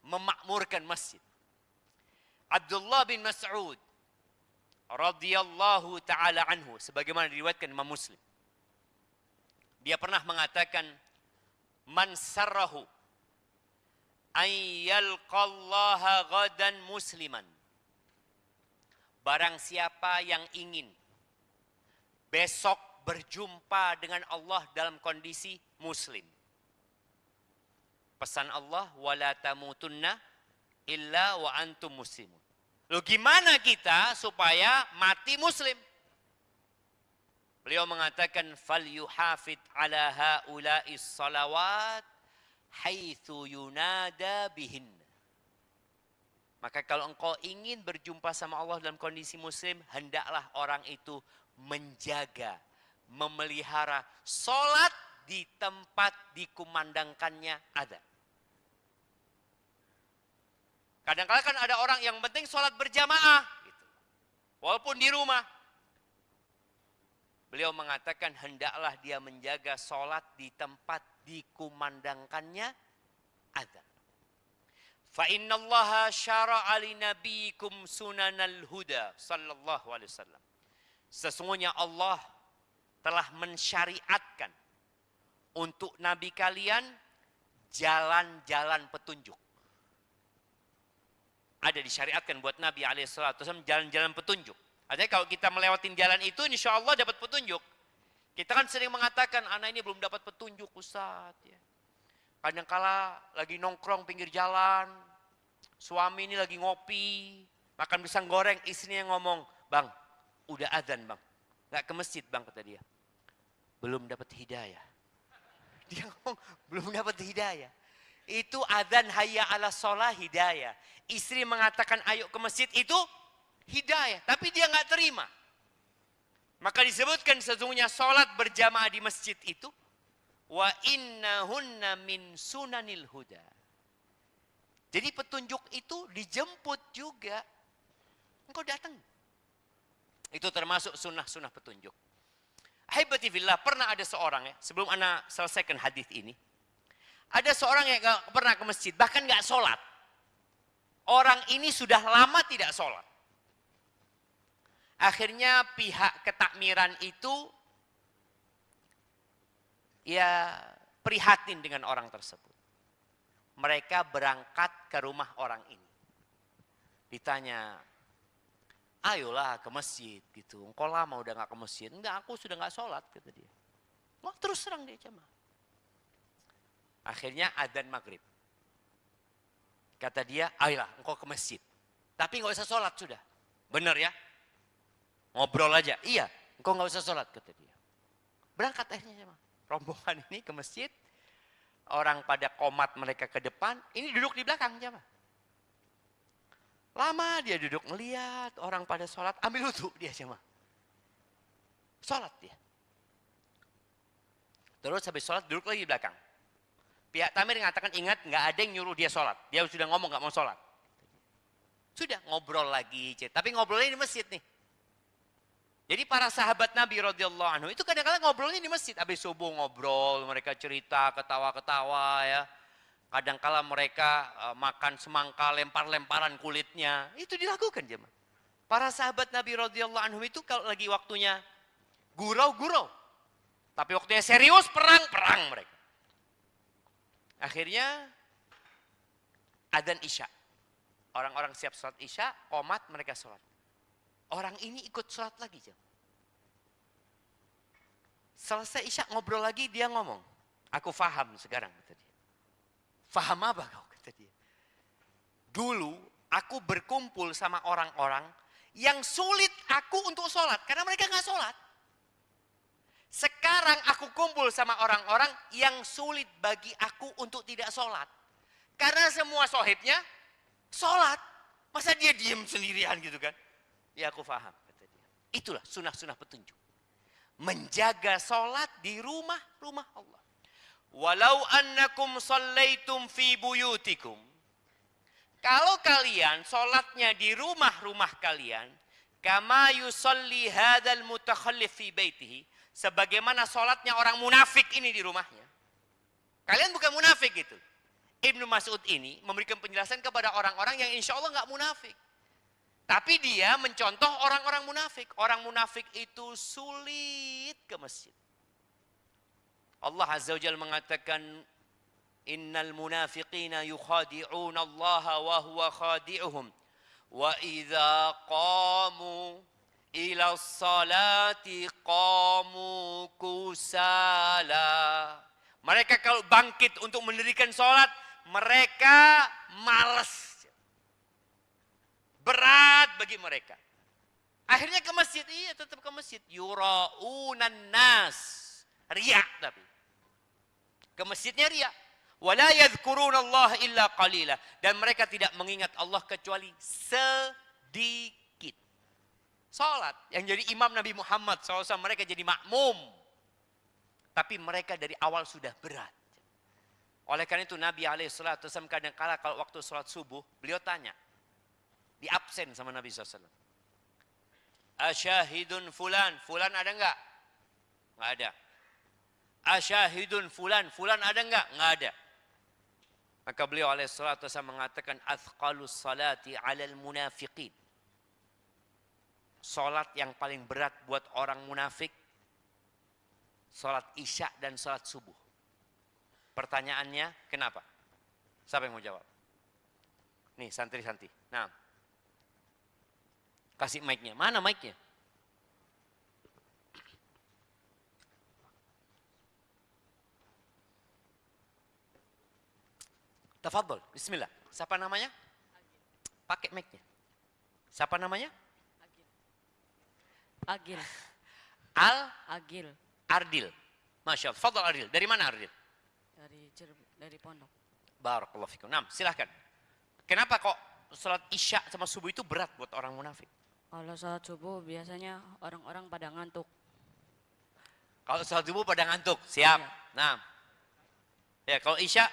Memakmurkan masjid. Abdullah bin Mas'ud radhiyallahu taala anhu sebagaimana diriwayatkan Imam Muslim. Dia pernah mengatakan man sarrahu ay yalqallaha ghadan musliman. Barang siapa yang ingin besok berjumpa dengan Allah dalam kondisi muslim. Pesan Allah wala tamutunna illa wa antum muslimun. Loh gimana kita supaya mati muslim? Beliau mengatakan falyuhafid ala haula'is salawat haitsu yunada bihin. Maka kalau engkau ingin berjumpa sama Allah dalam kondisi muslim, hendaklah orang itu menjaga, memelihara salat di tempat dikumandangkannya adzan. Kadang-kadang kan ada orang yang penting sholat berjamaah. Gitu. Walaupun di rumah. Beliau mengatakan hendaklah dia menjaga sholat di tempat dikumandangkannya adzan. Fa innallaha syara'a li nabiyikum sunanal huda sallallahu alaihi wasallam. Sesungguhnya Allah telah mensyariatkan untuk nabi kalian jalan-jalan petunjuk. Ada disyariatkan buat Nabi SAW jalan-jalan petunjuk. Artinya kalau kita melewatin jalan itu insya Allah dapat petunjuk. Kita kan sering mengatakan anak ini belum dapat petunjuk Ustaz. Ya. Kadang-kala lagi nongkrong pinggir jalan. Suami ini lagi ngopi. Makan pisang goreng. Istrinya ngomong, bang udah adzan bang. Gak ke masjid bang kata dia. Belum dapat hidayah. Dia ngomong belum dapat hidayah. Itu adzan hayya ala sholah hidayah. Istri mengatakan ayo ke masjid itu hidayah. Tapi dia nggak terima. Maka disebutkan sesungguhnya sholat berjamaah di masjid itu. Wa innahunna min sunanil huda. Jadi petunjuk itu dijemput juga. Engkau datang. Itu termasuk sunnah-sunnah petunjuk. Ahibati fillah, pernah ada seorang ya. Sebelum ana selesaikan hadis ini. Ada seorang yang gak pernah ke masjid, bahkan gak sholat. Orang ini sudah lama tidak sholat. Akhirnya pihak ketakmiran itu ya prihatin dengan orang tersebut. Mereka berangkat ke rumah orang ini. Ditanya, ayolah ke masjid gitu. Engkau lama udah gak ke masjid. Enggak, aku sudah gak sholat kata dia. Wah terus serang dia jemaah. Akhirnya adzan maghrib. Kata dia, ayolah engkau ke masjid. Tapi nggak usah sholat sudah. Benar ya? Ngobrol aja. Iya, engkau nggak usah sholat kata dia. Berangkat akhirnya sama rombongan ini ke masjid. Orang pada komat mereka ke depan. Ini duduk di belakang jemaah. Lama dia duduk melihat orang pada sholat. Ambil wudhu dia jemaah. Sholat dia. Terus habis sholat duduk lagi di belakang. Pihak tamir mengatakan ingat nggak ada yang nyuruh dia sholat. Dia sudah ngomong nggak mau sholat. Sudah ngobrol lagi, tapi ngobrolnya di masjid nih. Jadi para sahabat Nabi radhiyallahu anhu itu kadang-kadang ngobrolnya di masjid. Habis subuh ngobrol, mereka cerita, ketawa-ketawa ya. Kadang-kala mereka makan semangka, lempar-lemparan kulitnya. Itu dilakukan jemaah. Para sahabat Nabi radhiyallahu anhu itu kalau lagi waktunya gurau-gurau. Tapi waktunya serius, perang mereka. Akhirnya adzan Isya. Orang-orang siap sholat Isya, qomat mereka sholat. Orang ini ikut sholat lagi. Selesai Isya ngobrol lagi, dia ngomong, aku faham sekarang, kata dia. Faham apa kau, kata dia. Dulu aku berkumpul sama orang-orang yang sulit aku untuk sholat, karena mereka nggak sholat. Sekarang aku kumpul sama orang-orang yang sulit bagi aku untuk tidak sholat. Karena semua sohibnya sholat. Masa dia diem sendirian gitu kan? Ya aku faham, kata dia. Itulah sunnah-sunnah petunjuk. Menjaga sholat di rumah-rumah Allah. Walau annakum sallaitum fi buyutikum. Kalau kalian sholatnya di rumah-rumah kalian, kama yusalli hadzal mutakhallif fi baitihi, sebagaimana sholatnya orang munafik ini di rumahnya. Kalian bukan munafik gitu. Ibnu Mas'ud ini memberikan penjelasan kepada orang-orang yang insya Allah nggak munafik. Tapi dia mencontoh orang-orang munafik. Orang munafik itu sulit ke masjid. Allah Azza wa Jalla mengatakan, Innal munafiqina yukhadi'una Allah wa huwa khadi'uhum. Wa idza qamu ila salati qamu kusala. Mereka kalau bangkit untuk mendirikan sholat, mereka malas. Berat bagi mereka. Akhirnya ke masjid, iya tetap ke masjid. Yura'unan nas. Riya tapi. Ke masjidnya riya. Wala yadhkurunallaha illa qalila. Dan mereka tidak mengingat Allah kecuali sedikit. Salat yang jadi imam Nabi Muhammad SAW, mereka jadi makmum. Tapi mereka dari awal sudah berat. Oleh karena itu Nabi SAW kadang-kala kalau waktu sholat subuh, beliau tanya. Di absen sama Nabi SAW. Asyahidun fulan, fulan ada enggak? Enggak ada. Asyahidun fulan, fulan ada enggak? Enggak ada. Maka beliau SAW mengatakan, athqalus salati alal munafiqin. Salat yang paling berat buat orang munafik, salat Isya dan salat subuh. Pertanyaannya, kenapa? Siapa yang mau jawab? Nih, santri-santri. Nah, kasih mic-nya. Mana mic-nya? Tafadhol, bismillah. Siapa namanya? Pakai mic-nya. Siapa namanya? Agil. Agil. Ardil. Masya Allah. Fadhol Ardil. Dari mana Ardil? Dari pondok. Barakallahu fikum. Nah, silahkan. Kenapa kok salat Isya sama subuh itu berat buat orang munafik? Kalau salat subuh biasanya orang-orang pada ngantuk. Kalau salat subuh pada ngantuk, siap. Iya. Nah, ya kalau Isya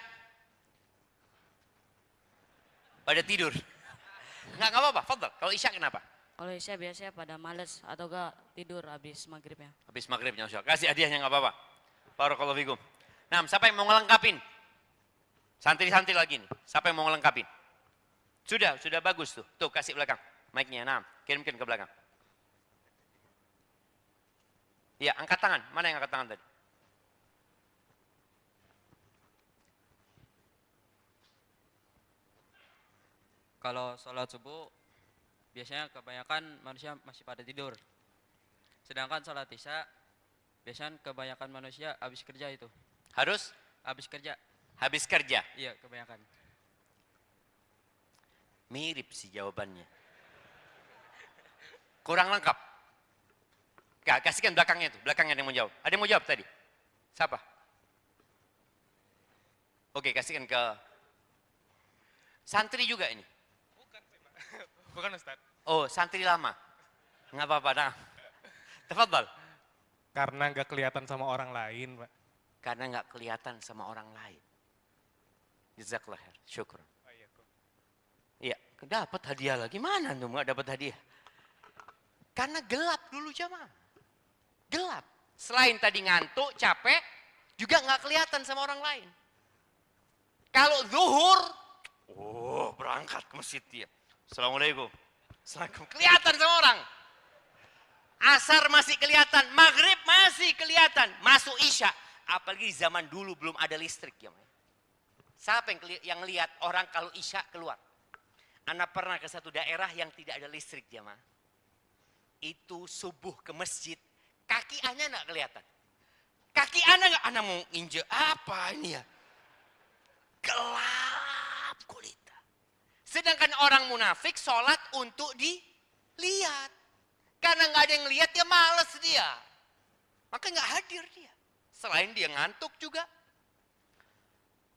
pada tidur. Nggak apa-apa, fadhol. Kalau Isya kenapa? Kalau Isya biasanya pada males atau enggak tidur habis maghribnya. Habis maghribnya, Masya Allah. Kasih hadiahnya nggak apa-apa. Barakallahu fikum. Nah, siapa yang mau ngelengkapin? Santri-santri lagi nih. Siapa yang mau ngelengkapin? Sudah bagus tuh. Tuh, kasih belakang. Mic-nya, nah, kirimkan ke belakang. Iya, angkat tangan. Mana yang angkat tangan tadi? Kalau sholat subuh, biasanya kebanyakan manusia masih pada tidur. Sedangkan sholat Isya, biasanya kebanyakan manusia habis kerja itu. Harus Habis kerja, habis kerja. iya kebanyakan. Mirip sih jawabannya. Kurang lengkap. Gak, kasihkan belakangnya itu. Belakangnya ada yang mau jawab. Ada yang mau jawab tadi? Siapa? Oke, kasihkan ke santri juga ini. Bukan Ustaz. Oh, santri lama. Nggak apa-apa, nah. Tafadhal. Karena nggak kelihatan sama orang lain, Pak. Karena nggak kelihatan sama orang lain. Jazakallah khair. Syukran. Oh, iya, kok. Iya, dapat hadiah lagi. Mana tuh nggak dapat hadiah? Karena gelap dulu jamaah. Gelap. Selain tadi ngantuk, capek, juga nggak kelihatan sama orang lain. Kalau zuhur, oh berangkat ke masjid dia. Assalamualaikum. Assalamualaikum. Kelihatan sama orang. Asar masih kelihatan, maghrib masih kelihatan, masuk isya. Apalagi zaman dulu belum ada listrik. Ya. Siapa yang lihat orang kalau isya keluar? Anda pernah ke satu daerah yang tidak ada listrik, jemaah. Itu subuh ke masjid, kaki Anda enggak kelihatan. Kaki Anda mau injek apa ini ya? Gelap gulita. Sedangkan orang munafik sholat untuk dilihat. Karena nggak ada yang lihat, dia males dia. Maka nggak hadir dia. Selain dia ngantuk juga.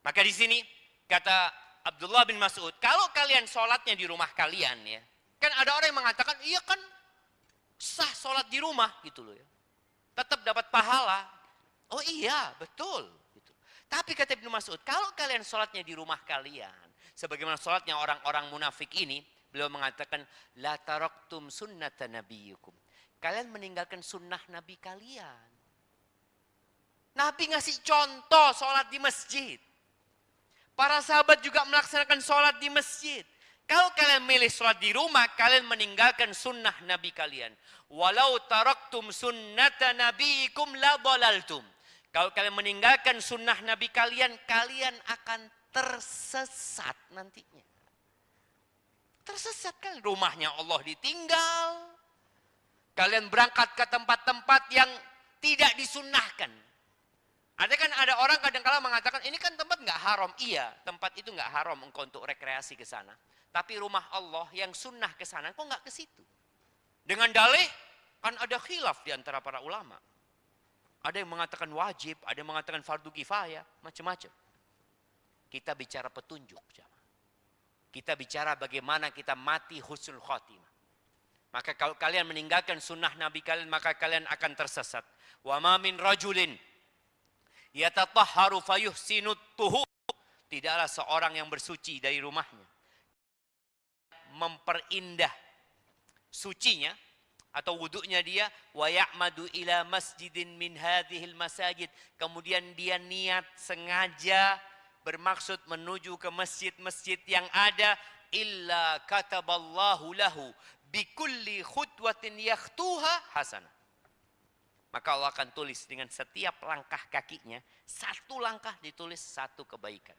Maka di sini kata Abdullah bin Mas'ud, kalau kalian sholatnya di rumah kalian ya, kan ada orang yang mengatakan, iya kan sah sholat di rumah gitu loh ya. Tetap dapat pahala. Oh iya, betul. Gitu. Tapi kata Ibnu Mas'ud, kalau kalian sholatnya di rumah kalian, sebagaimana sholatnya orang-orang munafik ini, beliau mengatakan, la taraktum sunnata nabiyukum. Kalian meninggalkan sunnah Nabi kalian. Nabi ngasih contoh sholat di masjid. Para sahabat juga melaksanakan sholat di masjid. Kalau kalian milih sholat di rumah, kalian meninggalkan sunnah Nabi kalian. Walau taraktum sunnata nabiyikum la dalaltum. Kalau kalian meninggalkan sunnah Nabi kalian, kalian akan tersesat nantinya. Tersesat kan, rumahnya Allah ditinggal. Kalian berangkat ke tempat-tempat yang tidak disunnahkan. Ada kan ada orang kadang-kala mengatakan, ini kan tempat nggak haram. Iya, tempat itu nggak haram engkau untuk rekreasi ke sana. Tapi rumah Allah yang sunnah ke sana, kok nggak ke situ? Dengan dalih, kan ada khilaf di antara para ulama. Ada yang mengatakan wajib, ada yang mengatakan fardu kifayah, macam-macam. Kita bicara petunjuk, jamaah. Kita bicara bagaimana kita mati husnul khotimah. Maka kalau kalian meninggalkan sunnah Nabi kalian, maka kalian akan tersesat. Wa ma min rajulin yatatahharu fayuhsinut tuhur. Tidaklah seorang yang bersuci dari rumahnya, memperindah sucinya atau wuduknya dia, wa ya'madu ila masjidin min hadhil masajid, kemudian dia niat sengaja bermaksud menuju ke masjid-masjid yang ada, illa kataballahu lahu bikulli khutwatin yakhtuha hasanah. Maka Allah akan tulis dengan setiap langkah kakinya, satu langkah ditulis satu kebaikan.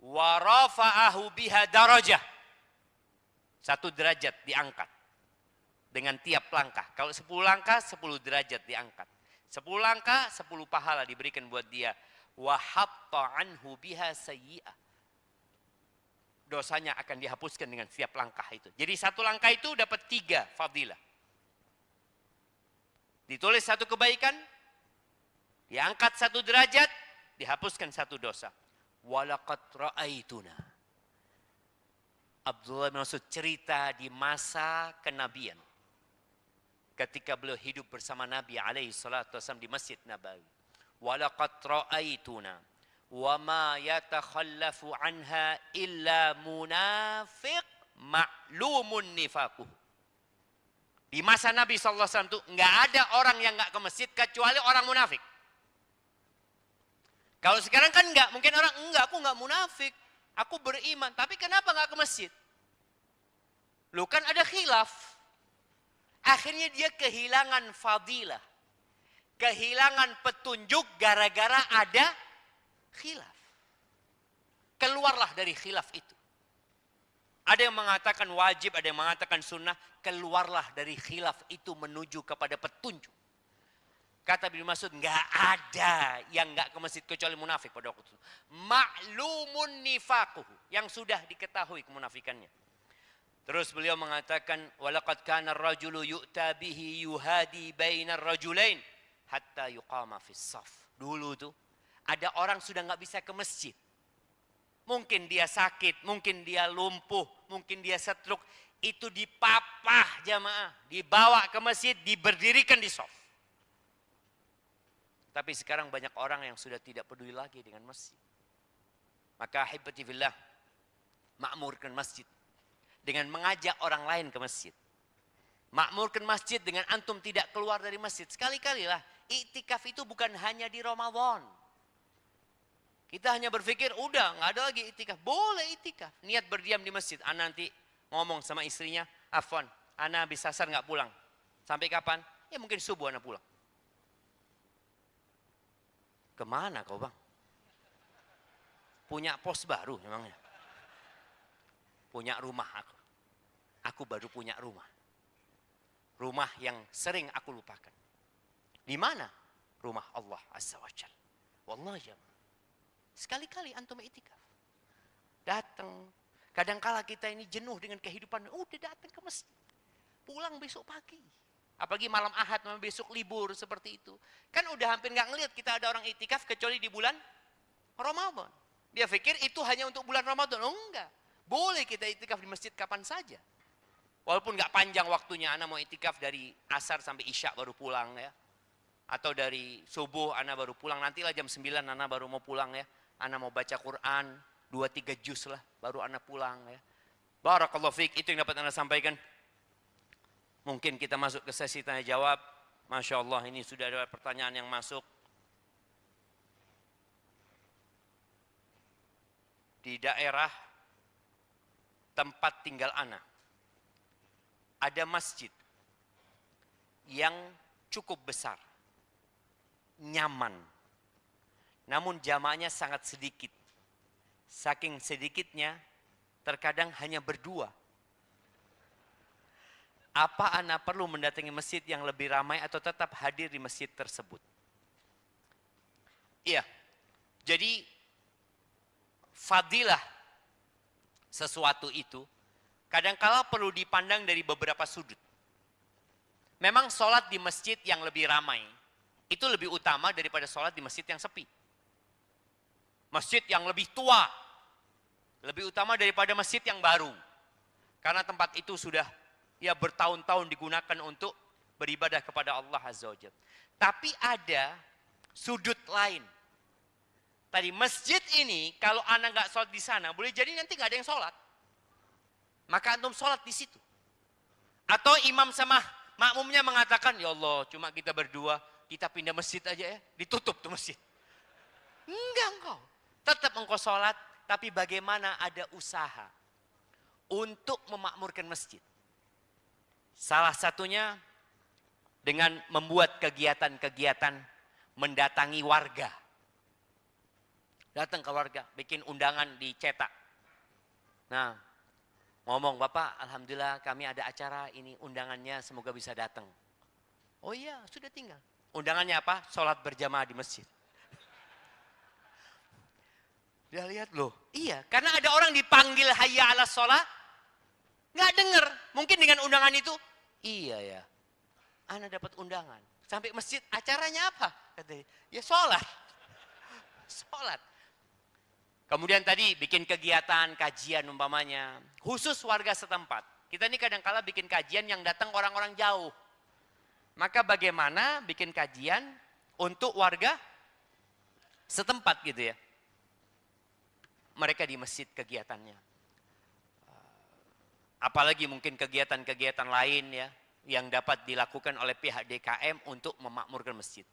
Wa rafa'ahu biha darajah. Satu derajat diangkat. Dengan tiap langkah. Kalau 10 langkah, 10 derajat diangkat. 10 langkah, 10 pahala diberikan buat dia. Wa hatta anhu biha sayyi'ah. Dosanya akan dihapuskan dengan setiap langkah itu. Jadi satu langkah itu dapat 3 fadilah. Ditulis satu kebaikan, diangkat 1 derajat, dihapuskan 1 dosa. Walaqad ra'aituna. Abdullah bin Mas'ud cerita di masa kenabian. Ketika beliau hidup bersama Nabi alaihi salatu wasallam di Masjid Nabawi. Walaqad ra'aituna wa ma yatakhallafu anha illa munafiq ma'lumun nifaquh. Di masa Nabi SAW itu nggak ada orang yang nggak ke masjid kecuali orang munafik. Kalau sekarang kan nggak, mungkin orang enggak, aku nggak munafik, aku beriman, tapi kenapa nggak ke masjid? Lu kan ada khilaf. Akhirnya dia kehilangan fadilah, kehilangan petunjuk gara-gara ada khilaf. Keluarlah dari khilaf itu. Ada yang mengatakan wajib, ada yang mengatakan sunnah. Keluarlah dari khilaf itu menuju kepada petunjuk. Kata Ibnu Mas'ud, nggak ada yang nggak ke masjid kecuali munafik pada waktu itu. Ma'lumun nifaquhu, yang sudah diketahui kemunafikannya. Terus beliau mengatakan, walaqad kana ar-rajulu yu'ta bihi yuhadi bainar rajulain hatta yuqama fis shaf. Dulu tuh ada orang sudah nggak bisa ke masjid. Mungkin dia sakit, mungkin dia lumpuh, mungkin dia stroke. Itu dipapah jamaah, dibawa ke masjid, diberdirikan di shaf. Tapi sekarang banyak orang yang sudah tidak peduli lagi dengan masjid. Maka ahibati fillah, makmurkan masjid dengan mengajak orang lain ke masjid. Makmurkan masjid dengan antum tidak keluar dari masjid. Sekali-kalilah, iktikaf itu bukan hanya di Ramadan. Kita hanya berpikir, udah nggak ada lagi iktikaf. Boleh iktikaf, niat berdiam di masjid. Ana nanti ngomong sama istrinya, Afwan, Ana habis asar nggak pulang. Sampai kapan? ya mungkin subuh anak pulang. Kemana kau bang? Punya pos baru memangnya? Punya rumah aku. Aku baru punya rumah. Rumah yang sering aku lupakan. Di mana? Rumah Allah Azza wa Jalla. Wallahi ya. Sekali-kali antum itikaf. Datang. Kadangkala kita ini jenuh dengan kehidupan. Udah datang ke masjid. Pulang besok pagi. Apalagi malam Ahad, besok libur seperti itu. Kan udah hampir nggak ngelihat kita ada orang itikaf kecuali di bulan Ramadan. Dia pikir itu hanya untuk bulan Ramadan. Oh enggak. Boleh kita itikaf di masjid kapan saja. Walaupun nggak panjang waktunya, anak mau itikaf dari asar sampai isya baru pulang ya. Atau dari subuh anak baru pulang, nantilah jam 9 anak baru mau pulang ya. Anak mau baca Quran, 2-3 juz lah, baru anak pulang ya. Barakallahu fiik, itu yang dapat anak sampaikan. Mungkin kita masuk ke sesi tanya jawab. Masya Allah, ini sudah ada pertanyaan yang masuk. Di daerah tempat tinggal anak, ada masjid yang cukup besar, nyaman, namun jamaahnya sangat sedikit. Saking sedikitnya, terkadang hanya berdua. Apa anak perlu mendatangi masjid yang lebih ramai atau tetap hadir di masjid tersebut? Iya, jadi fadilah sesuatu itu kadangkala perlu dipandang dari beberapa sudut. Memang sholat di masjid yang lebih ramai itu lebih utama daripada sholat di masjid yang sepi. Masjid yang lebih tua lebih utama daripada masjid yang baru. Karena tempat itu sudah ya bertahun-tahun digunakan untuk beribadah kepada Allah Azza wa Jalla. Tapi ada sudut lain. Tadi masjid ini kalau anak nggak sholat di sana, boleh jadi nanti nggak ada yang sholat. Maka antum sholat di situ. Atau imam sama makmumnya mengatakan, ya Allah cuma kita berdua, kita pindah masjid aja ya, ditutup tuh masjid. Enggak engkau. Tetap engkau sholat, tapi bagaimana ada usaha untuk memakmurkan masjid. Salah satunya dengan membuat kegiatan-kegiatan mendatangi warga. Datang ke warga, bikin undangan dicetak. Nah, ngomong, Bapak, alhamdulillah kami ada acara ini, undangannya semoga bisa datang. Oh iya, sudah tinggal. Undangannya apa? Sholat berjamaah di masjid. Dia lihat loh, iya, karena ada orang dipanggil hayya ala sholat, nggak dengar. Mungkin dengan undangan itu, iya ya, ana dapat undangan. Sampai masjid, acaranya apa? Katanya, ya sholat. Sholat. Kemudian tadi bikin kegiatan, kajian umpamanya. Khusus warga setempat. Kita ini kadang-kala bikin kajian yang datang orang-orang jauh. Maka bagaimana bikin kajian untuk warga setempat gitu ya. Mereka di masjid kegiatannya. Apalagi mungkin kegiatan-kegiatan lain ya. Yang dapat dilakukan oleh pihak DKM untuk memakmurkan masjid.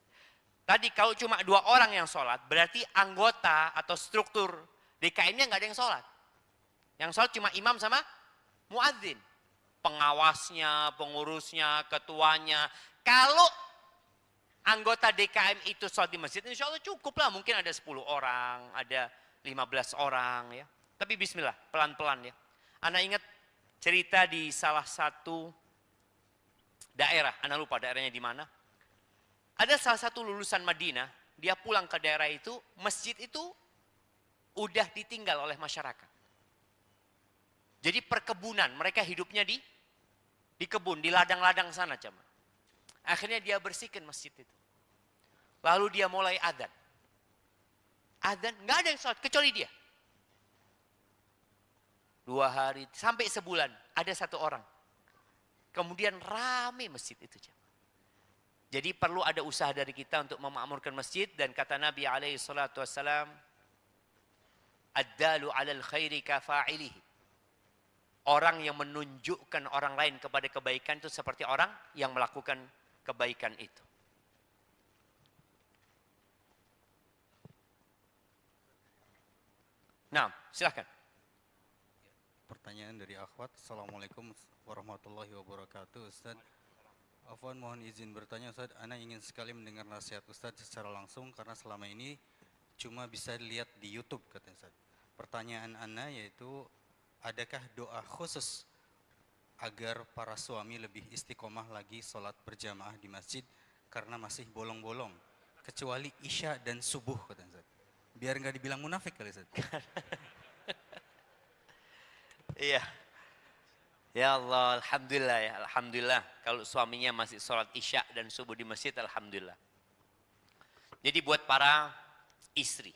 Tadi kalau cuma 2 orang yang sholat, berarti anggota atau struktur DKM-nya nggak ada yang sholat. Yang sholat cuma imam sama muadzin. Pengawasnya, pengurusnya, ketuanya. Kalau anggota DKM itu sholat di masjid, insya Allah cukup lah. Mungkin ada 10 orang, ada 15 orang ya. Tapi bismillah, pelan-pelan ya. Ana ingat cerita di salah satu daerah, ana lupa daerahnya di mana. Ada salah satu lulusan Madinah, dia pulang ke daerah itu, masjid itu udah ditinggal oleh masyarakat. Jadi perkebunan, mereka hidupnya di kebun, di ladang-ladang sana cuma. Akhirnya dia bersihkan masjid itu. Lalu dia mulai adzan. Adzan, nggak ada yang sholat kecuali dia. 2 hari, sampai sebulan, ada 1 orang. Kemudian rame masjid itu cuma. Jadi perlu ada usaha dari kita untuk memakmurkan masjid, dan kata Nabi alaihi salatu wassalam, ad-dalu 'alal khairi kafa'ilihi. Orang yang menunjukkan orang lain kepada kebaikan itu seperti orang yang melakukan kebaikan itu. Nah, silakan. Pertanyaan dari akhwat. Assalamualaikum warahmatullahi wabarakatuh, Ustaz. Afwan, mohon izin bertanya Ustaz. Ana ingin sekali mendengar nasihat Ustaz secara langsung karena selama ini cuma bisa lihat di YouTube katanya Ustaz. Pertanyaan Ana yaitu, adakah doa khusus agar para suami lebih istiqomah lagi sholat berjamaah di masjid karena masih bolong-bolong, kecuali isya dan subuh katanya Ustaz. Biar nggak dibilang munafik kali Ustaz. Iya. Ya Allah, alhamdulillah ya, alhamdulillah. Kalau suaminya masih sholat isya dan subuh di masjid, alhamdulillah. Jadi buat para istri,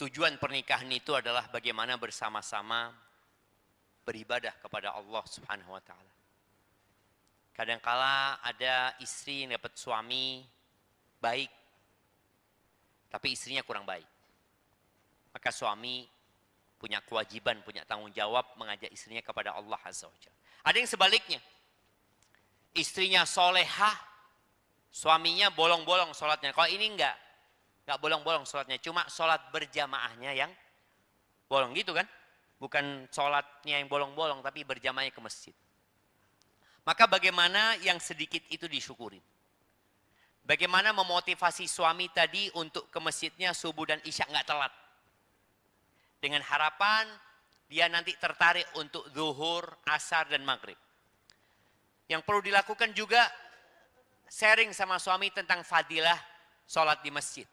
tujuan pernikahan itu adalah bagaimana bersama-sama beribadah kepada Allah Subhanahu wa taala. Kadangkala ada istri yang dapat suami baik, tapi istrinya kurang baik. Maka suami punya kewajiban, punya tanggung jawab mengajak istrinya kepada Allah Azza wa Jalla. Ada yang sebaliknya. Istrinya solehah, suaminya bolong-bolong sholatnya. Kalau ini enggak bolong-bolong sholatnya. Cuma sholat berjamaahnya yang bolong gitu kan. Bukan sholatnya yang bolong-bolong, tapi berjamaahnya ke masjid. Maka bagaimana yang sedikit itu disyukurin. Bagaimana memotivasi suami tadi untuk ke masjidnya subuh dan isya enggak telat. Dengan harapan dia nanti tertarik untuk zuhur, asar, dan maghrib. Yang perlu dilakukan juga sharing sama suami tentang fadilah sholat di masjid.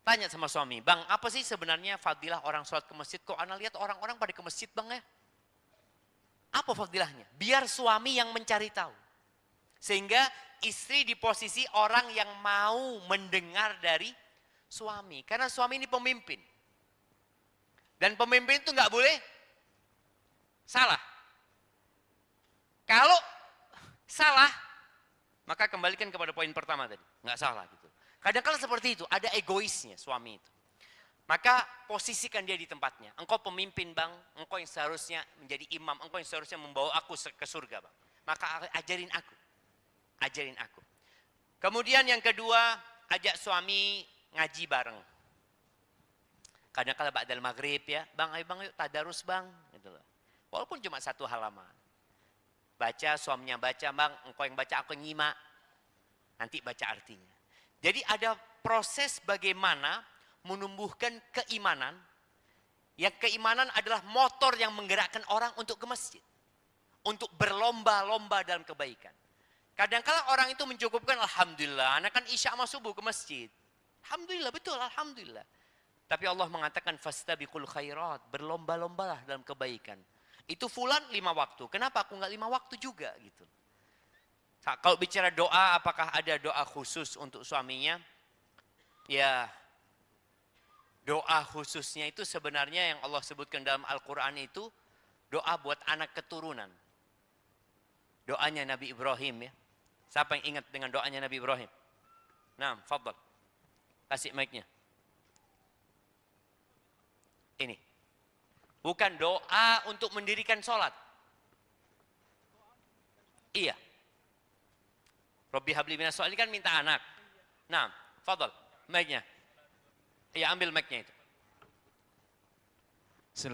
Tanya sama suami, bang apa sih sebenarnya fadilah orang sholat ke masjid? Kok ana lihat orang-orang pada ke masjid bang ya? Apa fadilahnya? Biar suami yang mencari tahu. Sehingga istri di posisi orang yang mau mendengar dari suami. Karena suami ini pemimpin. Dan pemimpin itu nggak boleh salah. Kalau salah, maka kembalikan kepada poin pertama tadi. Nggak salah gitu. Kadang-kadang seperti itu, ada egoisnya suami itu. Maka posisikan dia di tempatnya. Engkau pemimpin bang, engkau yang seharusnya menjadi imam, engkau yang seharusnya membawa aku ke surga bang. Maka ajarin aku. Ajarin aku. Kemudian yang kedua, ajak suami ngaji bareng. Kadang-kadang ba'dal maghrib ya, bang ayo bang yuk tadarus bang. Gitu loh. Walaupun cuma satu halaman. Baca, suaminya baca, bang engkau yang baca aku yang nyimak. Nanti baca artinya. Jadi ada proses bagaimana menumbuhkan keimanan. Yang keimanan adalah motor yang menggerakkan orang untuk ke masjid. Untuk berlomba-lomba dalam kebaikan. Kadang-kadang orang itu mencukupkan, alhamdulillah, anak kan isya sama subuh ke masjid. Alhamdulillah, betul, alhamdulillah. Tapi Allah mengatakan, fastabiqul khairat, berlomba-lombalah dalam kebaikan. Itu fulan 5 waktu, kenapa aku enggak 5 waktu juga gitu. Kalau bicara doa, apakah ada doa khusus untuk suaminya? Ya, doa khususnya itu sebenarnya yang Allah sebutkan dalam Al-Quran itu, doa buat anak keturunan. Doanya Nabi Ibrahim ya. Siapa yang ingat dengan doanya Nabi Ibrahim? Nah, fadal. Kasih mic-nya. Ini. Bukan doa untuk mendirikan sholat. Iya. Rabbi habli minas sholihin kan minta anak. Nah, fadal. Mic-nya. Iya, ambil mic-nya itu.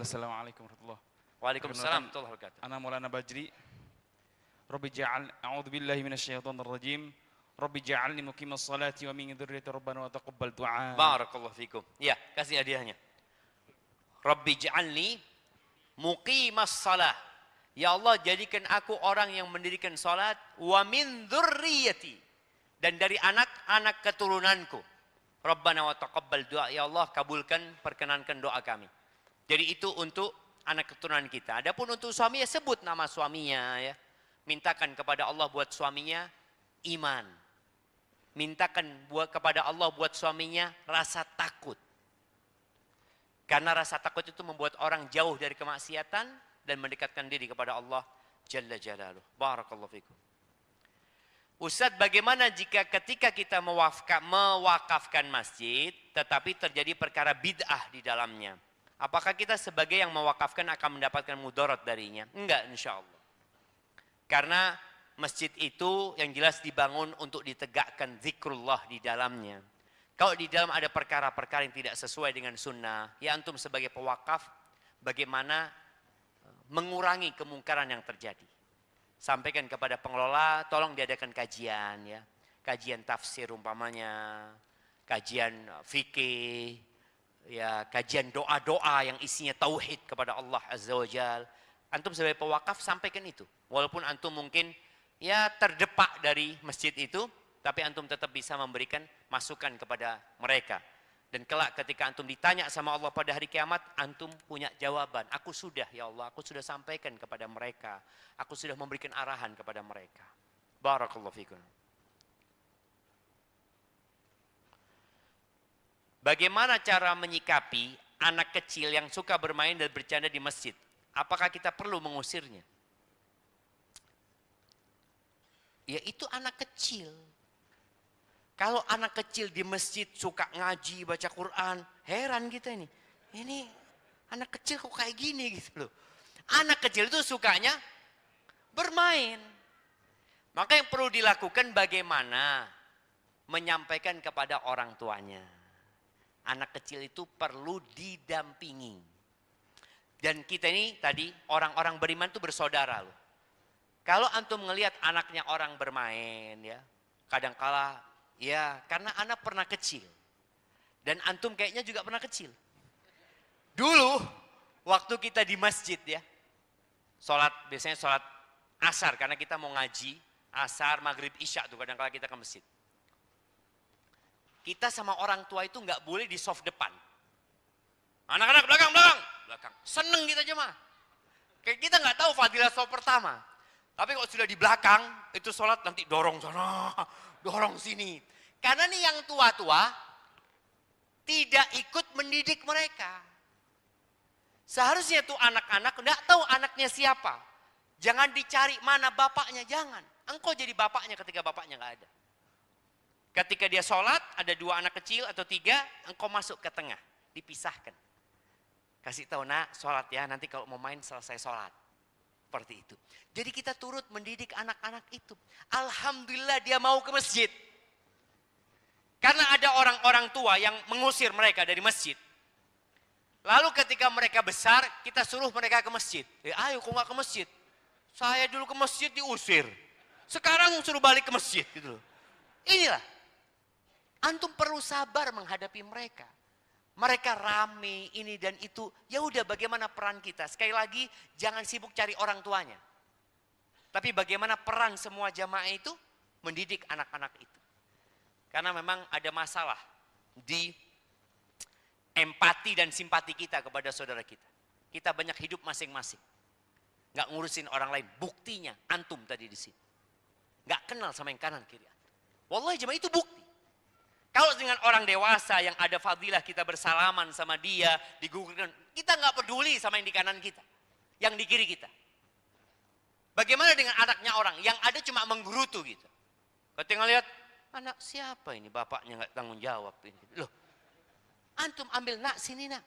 Assalamualaikum warahmatullahi wabarakatuh. Waalaikumsalam warahmatullahi wabarakatuh. Ana Maulana Bajri. Rabbi ja'al a'udzu billahi minasyaitonir rajim. Rabbi ja'alni muqimas salati wa min dzurriyyati rabbana wa taqabbal du'a. Barakallahu fikum. Iya, kasih hadiahnya. Rabbi ja'alni muqimas salah. Ya Allah, jadikan aku orang yang mendirikan salat wa min dzurriyyati, dan dari anak-anak keturunanku. Rabbana wa taqabbal du'a. Ya Allah, kabulkan, perkenankan doa kami. Jadi itu untuk anak keturunan kita. Adapun untuk suami ya sebut nama suaminya ya. Mintakan kepada Allah buat suaminya iman. Mintakan kepada Allah buat suaminya rasa takut. Karena rasa takut itu membuat orang jauh dari kemaksiatan dan mendekatkan diri kepada Allah Jalla Jalaluh. Barakallahu fikum. Ustadz, bagaimana jika ketika kita mewakafkan masjid, tetapi terjadi perkara bid'ah di dalamnya? Apakah kita sebagai yang mewakafkan akan mendapatkan mudarat darinya? Enggak, insya Allah. Karena masjid itu yang jelas dibangun untuk ditegakkan zikrullah di dalamnya. Kalau di dalam ada perkara-perkara yang tidak sesuai dengan sunnah, ya antum sebagai pewakaf, bagaimana mengurangi kemungkaran yang terjadi. Sampaikan kepada pengelola, tolong diadakan kajian ya. Kajian tafsir umpamanya, kajian fikih, ya, kajian doa-doa yang isinya tauhid kepada Allah Azza wa Jal. Antum sebagai pewakaf sampaikan itu. Walaupun antum mungkin ya terdepak dari masjid itu, tapi antum tetap bisa memberikan masukan kepada mereka. Dan kelak ketika antum ditanya sama Allah pada hari kiamat, antum punya jawaban. Aku sudah ya Allah, aku sudah sampaikan kepada mereka. Aku sudah memberikan arahan kepada mereka. Barakallahu fikum. Bagaimana cara menyikapi anak kecil yang suka bermain dan bercanda di masjid? Apakah kita perlu mengusirnya? Ya itu anak kecil. Kalau anak kecil di masjid suka ngaji, baca Quran, heran kita ini. Ini anak kecil kok kayak gini gitu loh. Anak kecil itu sukanya bermain. Maka yang perlu dilakukan bagaimana menyampaikan kepada orang tuanya. Anak kecil itu perlu didampingi. Dan kita ini tadi orang-orang beriman itu bersaudara loh. Kalau antum ngelihat anaknya orang bermain ya, kadangkala ya karena anak pernah kecil. Dan antum kayaknya juga pernah kecil. Dulu waktu kita di masjid ya, biasanya sholat asar karena kita mau ngaji, asar, maghrib, isya tuh kadangkala kita ke masjid. Kita sama orang tua itu nggak boleh di soft depan. Anak-anak belakang. Seneng kita jemaah. Kayak kita nggak tahu fadilah soft pertama. Tapi kalau sudah di belakang, itu sholat nanti dorong sana, dorong sini. Karena nih yang tua-tua tidak ikut mendidik mereka. Seharusnya tuh anak-anak nggak tahu anaknya siapa. Jangan dicari mana bapaknya, jangan. Engkau jadi bapaknya ketika bapaknya nggak ada. Ketika dia sholat, ada 2 anak kecil atau 3, engkau masuk ke tengah, dipisahkan. Kasih tahu nak, sholat ya, nanti kalau mau main selesai sholat. Seperti itu. Jadi kita turut mendidik anak-anak itu. Alhamdulillah dia mau ke masjid. Karena ada orang-orang tua yang mengusir mereka dari masjid. Lalu ketika mereka besar, kita suruh mereka ke masjid. Ayo kok nggak ke masjid? Saya dulu ke masjid diusir. Sekarang suruh balik ke masjid gitu loh. Inilah. Antum perlu sabar menghadapi mereka. Mereka rame ini dan itu. Ya udah bagaimana peran kita? Sekali lagi jangan sibuk cari orang tuanya. Tapi bagaimana peran semua jamaah itu mendidik anak-anak itu. Karena memang ada masalah di empati dan simpati kita kepada saudara kita. Kita banyak hidup masing-masing. Nggak ngurusin orang lain. Buktinya antum tadi di sini. Nggak kenal sama yang kanan kiri. Wallahi jemaah itu bukti. Kalau dengan orang dewasa yang ada fadilah kita bersalaman sama dia, digugurkan, kita nggak peduli sama yang di kanan kita, yang di kiri kita. Bagaimana dengan anaknya orang yang ada cuma menggerutu gitu? Ketika lihat anak siapa ini bapaknya nggak tanggung jawab ini. Loh, antum ambil nak sini nak,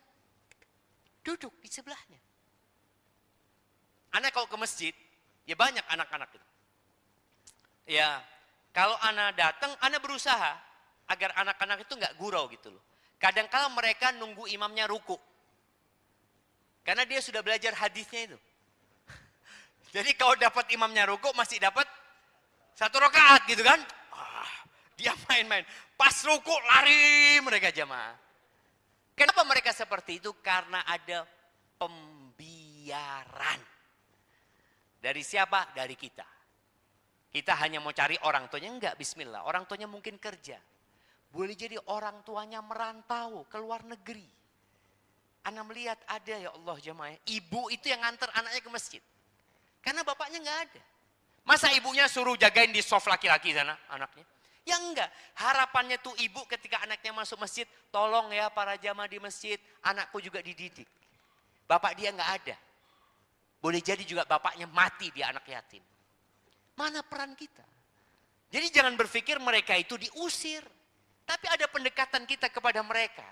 duduk di sebelahnya. Anak kalau ke masjid, ya banyak anak-anak itu. Ya, kalau anak datang, anak berusaha agar anak-anak itu nggak gurau gitu loh. Kadang-kala mereka nunggu imamnya ruku. Karena dia sudah belajar hadisnya itu. Jadi kalau dapat imamnya ruku masih dapat 1 rakaat gitu kan. Dia main-main. Pas ruku lari mereka jamaah. Kenapa mereka seperti itu? Karena ada pembiaran. Dari siapa? Dari kita. Kita hanya mau cari orang tuanya. Enggak, bismillah. Orang tuanya mungkin kerja. Boleh jadi orang tuanya merantau ke luar negeri. Ana melihat ada ya Allah jemaah. Ibu itu yang nganter anaknya ke masjid. Karena bapaknya nggak ada. Masa ibunya suruh jagain di soft laki-laki sana anaknya? Ya enggak. Harapannya tuh ibu ketika anaknya masuk masjid. Tolong ya para jamaah di masjid. Anakku juga dididik. Bapak dia nggak ada. Boleh jadi juga bapaknya mati dia anak yatim. Mana peran kita? Jadi jangan berpikir mereka itu diusir. Tapi ada pendekatan kita kepada mereka.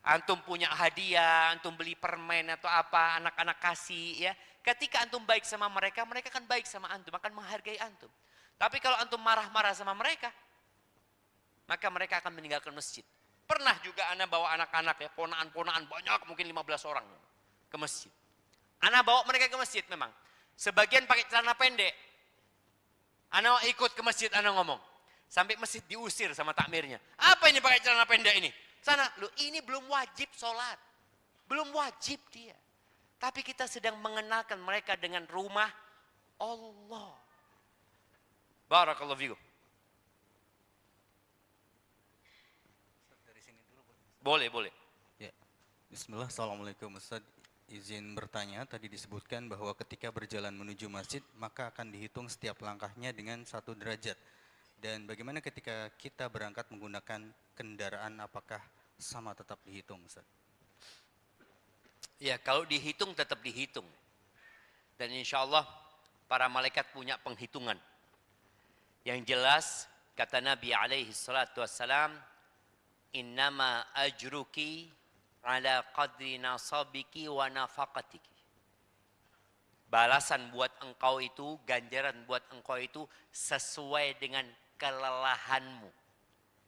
Antum punya hadiah, antum beli permen atau apa, anak-anak kasih ya. Ketika antum baik sama mereka, mereka akan baik sama antum, akan menghargai antum. Tapi kalau antum marah-marah sama mereka, maka mereka akan meninggalkan masjid. Pernah juga anak bawa anak-anak ya, ponaan-ponaan banyak, mungkin 15 orang ke masjid. Ana bawa mereka ke masjid memang. Sebagian pakai celana pendek. Ana ikut ke masjid, ana ngomong. Sampai masjid diusir sama takmirnya. Apa ini pakai celana pendek ini? Sana, lu ini belum wajib sholat. Belum wajib dia. Tapi kita sedang mengenalkan mereka dengan rumah Allah. Barakallahu fikum. Boleh, boleh. Ya. Bismillah, Assalamualaikum Ustaz. Izin bertanya, tadi disebutkan bahwa ketika berjalan menuju masjid, maka akan dihitung setiap langkahnya dengan 1 derajat. Dan bagaimana ketika kita berangkat menggunakan kendaraan, apakah sama tetap dihitung, Ustaz? Ya, kalau dihitung tetap dihitung. Dan insya Allah para malaikat punya penghitungan. Yang jelas, kata Nabi alaihi salatu wassalam, innama ajruki ala qadri nasabiki wa nafaqatiki. Balasan buat engkau itu, ganjaran buat engkau itu sesuai dengan kelelahanmu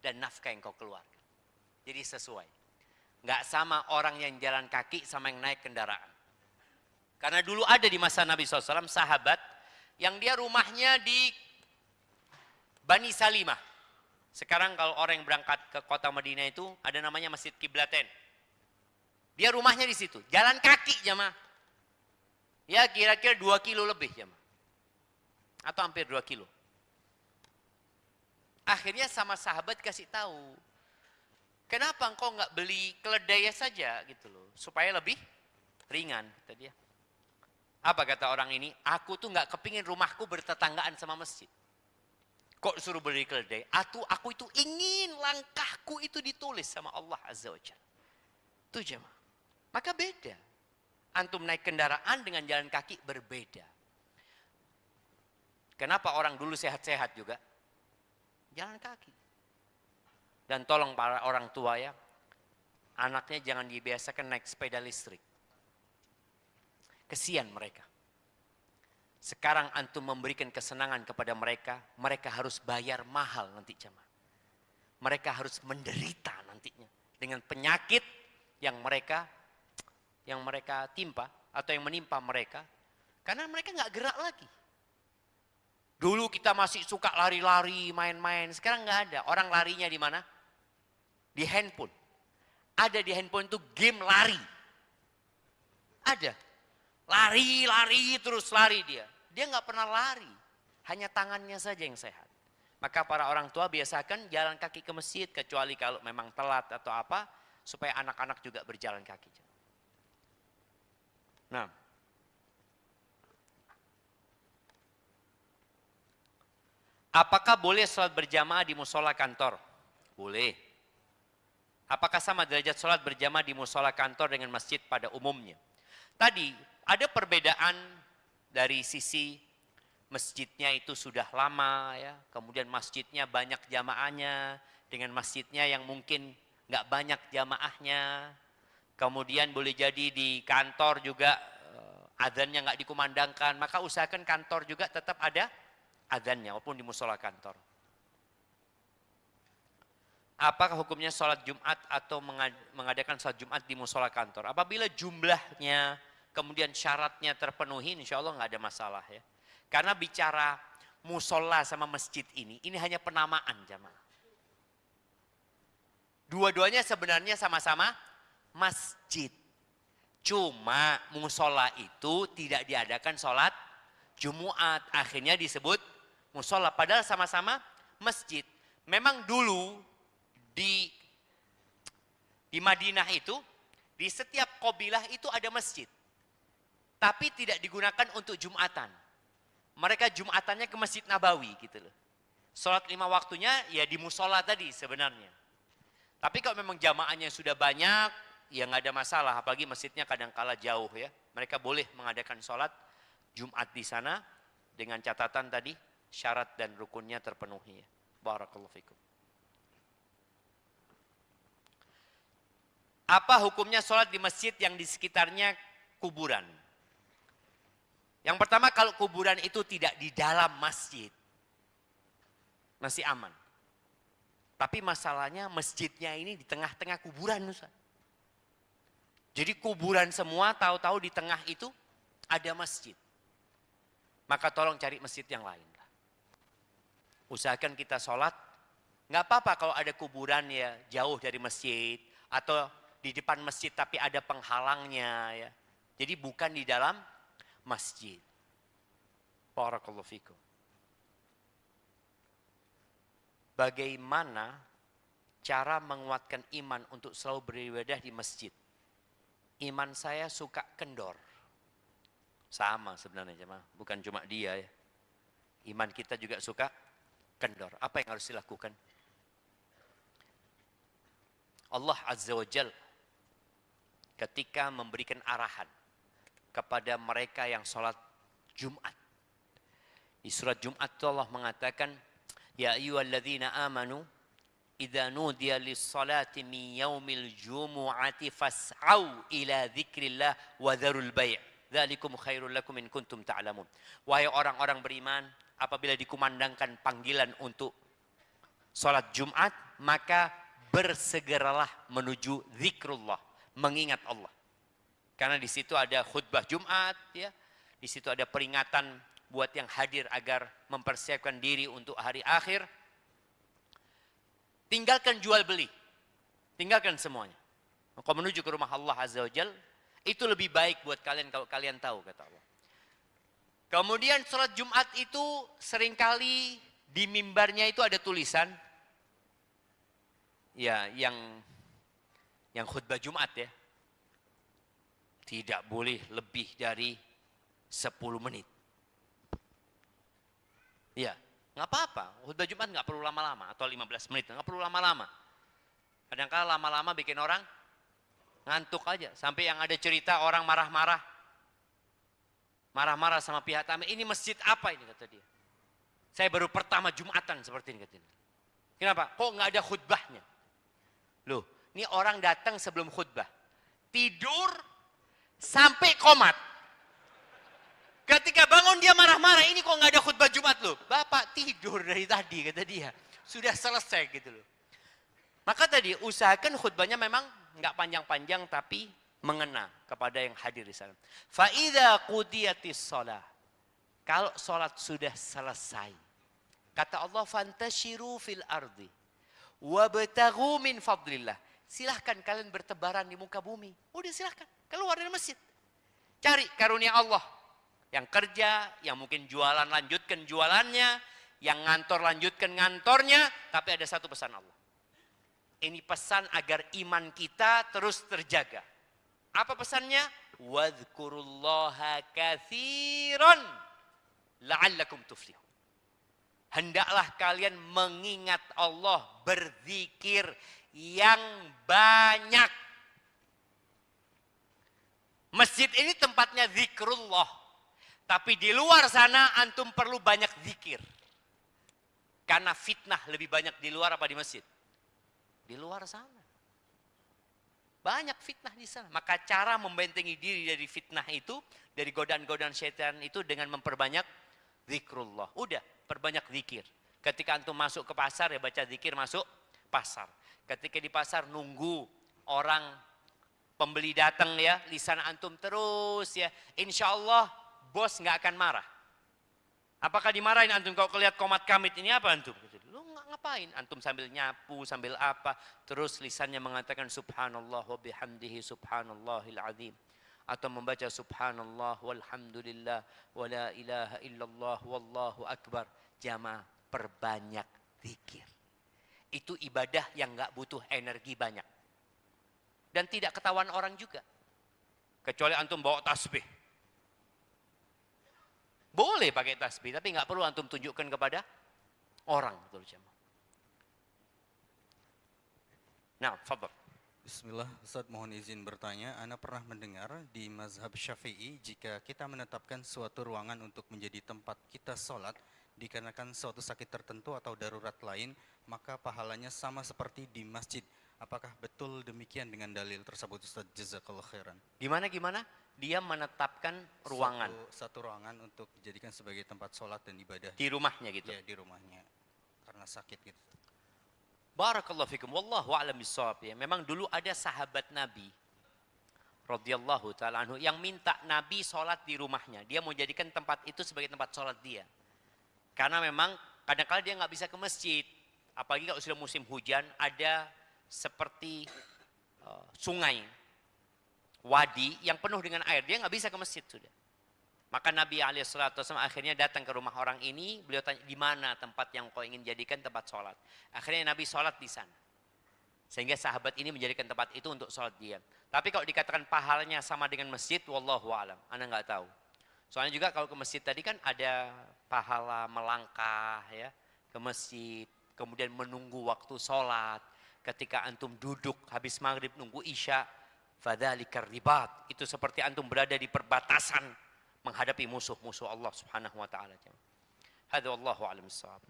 dan nafkah yang kau keluarkan. Jadi sesuai. Nggak sama orang yang jalan kaki sama yang naik kendaraan. Karena dulu ada di masa Nabi SAW sahabat yang dia rumahnya di Bani Salimah. Sekarang kalau orang yang berangkat ke kota Madinah itu ada namanya Masjid Kiblaten. Dia rumahnya di situ, jalan kaki jamaah. Ya kira-kira 2 kilo lebih jamaah. Atau hampir 2 kilo. Akhirnya sama sahabat kasih tahu, kenapa engkau nggak beli keledai saja gitu loh, supaya lebih ringan, kata dia. Apa kata orang ini? Aku tuh nggak kepingin rumahku bertetanggaan sama masjid. Kok suruh beli keledai? Aku itu ingin langkahku itu ditulis sama Allah Azza wa Jalla. Itu jemaah. Maka beda. Antum naik kendaraan dengan jalan kaki berbeda. Kenapa orang dulu sehat-sehat juga? Jalan kaki. Dan tolong para orang tua ya, anaknya jangan dibiasakan naik sepeda listrik. Kesian mereka. Sekarang antum memberikan kesenangan kepada mereka, mereka harus bayar mahal nanti jemaah. Mereka harus menderita nantinya dengan penyakit yang mereka timpa atau yang menimpa mereka, karena mereka nggak gerak lagi. Dulu kita masih suka lari-lari, main-main, sekarang nggak ada. Orang larinya di mana? Di handphone. Ada di handphone itu game lari. Ada. Lari terus lari dia. Dia nggak pernah lari, hanya tangannya saja yang sehat. Maka para orang tua biasakan jalan kaki ke masjid, kecuali kalau memang telat atau apa, supaya anak-anak juga berjalan kaki. Nah, apakah boleh sholat berjamaah di musola kantor? Boleh. Apakah sama derajat sholat berjamaah di musola kantor dengan masjid pada umumnya? Tadi ada perbedaan dari sisi masjidnya itu sudah lama ya, kemudian masjidnya banyak jamaahnya dengan masjidnya yang mungkin nggak banyak jamaahnya. Kemudian boleh jadi di kantor juga adzannya nggak dikumandangkan, maka usahakan kantor juga tetap ada adzannya walaupun di musola kantor. Apakah hukumnya sholat Jumat atau mengadakan sholat Jumat di musola kantor? Apabila jumlahnya kemudian syaratnya terpenuhi, insya Allah nggak ada masalah ya. Karena bicara musola sama masjid ini hanya penamaan jamaah. Dua-duanya sebenarnya sama-sama masjid. Cuma musola itu tidak diadakan sholat Jumat, akhirnya disebut musola. Padahal sama-sama masjid. Memang dulu di Madinah itu, di setiap qabilah itu ada masjid. Tapi tidak digunakan untuk Jumatan. Mereka Jumatannya ke Masjid Nabawi gitu loh. Sholat 5 waktunya ya di musola tadi sebenarnya. Tapi kalau memang jamaahnya sudah banyak, ya nggak ada masalah. Apalagi masjidnya kadang-kala jauh ya. Mereka boleh mengadakan sholat Jumat di sana dengan catatan tadi syarat dan rukunnya terpenuhi. Barakallahu fikum. Apa hukumnya sholat di masjid yang di sekitarnya kuburan? Yang pertama, kalau kuburan itu tidak di dalam masjid, masih aman. Tapi masalahnya masjidnya ini di tengah-tengah kuburan, Ustaz. Jadi kuburan semua, tahu-tahu di tengah itu ada masjid, maka tolong cari masjid yang lain. Usahakan kita sholat, nggak apa-apa kalau ada kuburan ya jauh dari masjid, atau di depan masjid tapi ada penghalangnya ya. Jadi bukan di dalam masjid. Barakallahu fikum. Bagaimana cara menguatkan iman untuk selalu beribadah di masjid? Iman saya suka kendor. Sama sebenarnya jemaah, bukan cuma dia ya. Iman kita juga suka kendor. Apa yang harus dilakukan? Allah Azza wa Jal ketika memberikan arahan kepada mereka yang sholat Jumat. Di surat Jumat itu Allah mengatakan, Ya ayyuhalladzina amanu, idza nudiya lis-salati min yaumil jumu'ati fas'au ila dzikrillah wa dzarul bai'. Dzalikum khairul lakum in kuntum ta'lamun. Wahai orang-orang beriman, apabila dikumandangkan panggilan untuk sholat Jumat, maka bersegeralah menuju zikrullah, mengingat Allah. Karena di situ ada khutbah Jumat, ya. Di situ ada peringatan buat yang hadir agar mempersiapkan diri untuk hari akhir. Tinggalkan jual beli, tinggalkan semuanya. Engkau menuju ke rumah Allah Azza wa Jal, itu lebih baik buat kalian kalau kalian tahu, kata Allah. Kemudian sholat Jumat itu seringkali di mimbarnya itu ada tulisan, ya yang khutbah Jumat ya, tidak boleh lebih dari 10 menit. Ya, nggak apa-apa. Khutbah Jumat nggak perlu lama-lama, atau 15 menit, nggak perlu lama-lama. Kadang-kadang lama-lama bikin orang ngantuk aja. Sampai yang ada cerita orang marah-marah sama pihak tamu. Ini masjid apa ini, kata dia. Saya baru pertama Jumatan seperti ini, kata dia. Kenapa? Kok nggak ada khutbahnya? Loh, ini orang datang sebelum khutbah, tidur sampai komat. Ketika bangun dia marah-marah, ini kok nggak ada khutbah Jumat loh. Bapak tidur dari tadi, kata dia. Sudah selesai gitu loh. Maka tadi usahakan khutbahnya memang nggak panjang-panjang tapi mengena kepada yang hadir di sana. Fa idza qudiyatis shalah. Kalau salat sudah selesai, kata Allah, fantashiru fil ardi wabtaghu min fadlillah. Silahkan kalian bertebaran di muka bumi. Udah silahkan, keluar dari masjid. Cari karunia Allah. Yang kerja, yang mungkin jualan lanjutkan jualannya, yang ngantor lanjutkan ngantornya, tapi ada satu pesan Allah. Ini pesan agar iman kita terus terjaga. Apa pesannya? Wadhkurullaha katsiran la'allakum tuflihun. Hendaklah kalian mengingat Allah, berzikir yang banyak. Masjid ini tempatnya zikrullah. Tapi di luar sana antum perlu banyak zikir. Karena fitnah lebih banyak di luar apa di masjid? Di luar sana. Banyak fitnah di sana. Maka cara membentengi diri dari fitnah itu, dari godaan-godaan syaitan itu dengan memperbanyak zikrullah. Udah, perbanyak zikir. Ketika antum masuk ke pasar ya baca zikir masuk pasar. Ketika di pasar nunggu orang pembeli datang ya, lisan antum terus ya. Insya Allah bos nggak akan marah. Apakah dimarahin antum kalau kelihat komat kamit ini apa antum? Lu ngapain? Antum sambil nyapu, sambil apa? Terus lisannya mengatakan subhanallah wa bihamdihi subhanallahil azim. Atau membaca subhanallah walhamdulillah wa la ilaha illallah wallahu akbar. Jamaah, perbanyak zikir. Itu ibadah yang nggak butuh energi banyak. Dan tidak ketahuan orang juga. Kecuali antum bawa tasbih. Boleh pakai tasbih, tapi nggak perlu antum tunjukkan kepada orang. Nah, fadhal. Bismillah, Ustaz mohon izin bertanya. Ana pernah mendengar di mazhab Syafi'i, jika kita menetapkan suatu ruangan untuk menjadi tempat kita sholat, dikarenakan suatu sakit tertentu atau darurat lain, maka pahalanya sama seperti di masjid. Apakah betul demikian dengan dalil tersebut, Ustaz? Jazakallah khairan. Gimana? Dia menetapkan ruangan. Satu ruangan untuk dijadikan sebagai tempat sholat dan ibadah. Di rumahnya gitu? Ya, di rumahnya. Karena sakit gitu. Barakallahu fikum. Wallahu a'lam bishawab ya. Memang dulu ada sahabat Nabi. radhiyallahu taala anhu yang minta Nabi sholat di rumahnya. Dia mau jadikan tempat itu sebagai tempat sholat dia. Karena memang kadang-kadang dia nggak bisa ke masjid. Apalagi kalau sudah musim hujan, ada seperti sungai, wadi yang penuh dengan air. Dia nggak bisa ke masjid sudah. Maka Nabi SAW akhirnya datang ke rumah orang ini. Beliau tanya, di mana tempat yang kau ingin jadikan tempat sholat? Akhirnya Nabi sholat di sana. Sehingga sahabat ini menjadikan tempat itu untuk sholat dia. Tapi kalau dikatakan pahalanya sama dengan masjid, wallahu a'lam. Anda nggak tahu. Soalnya juga kalau ke masjid tadi kan ada pahala melangkah ya ke masjid. Kemudian menunggu waktu sholat. Ketika antum duduk habis maghrib nunggu isya. Fadzalikar ribat. Itu seperti antum berada di perbatasan menghadapi musuh-musuh Allah Subhanahu wa taala. Hadza wallahu a'lam bissawab.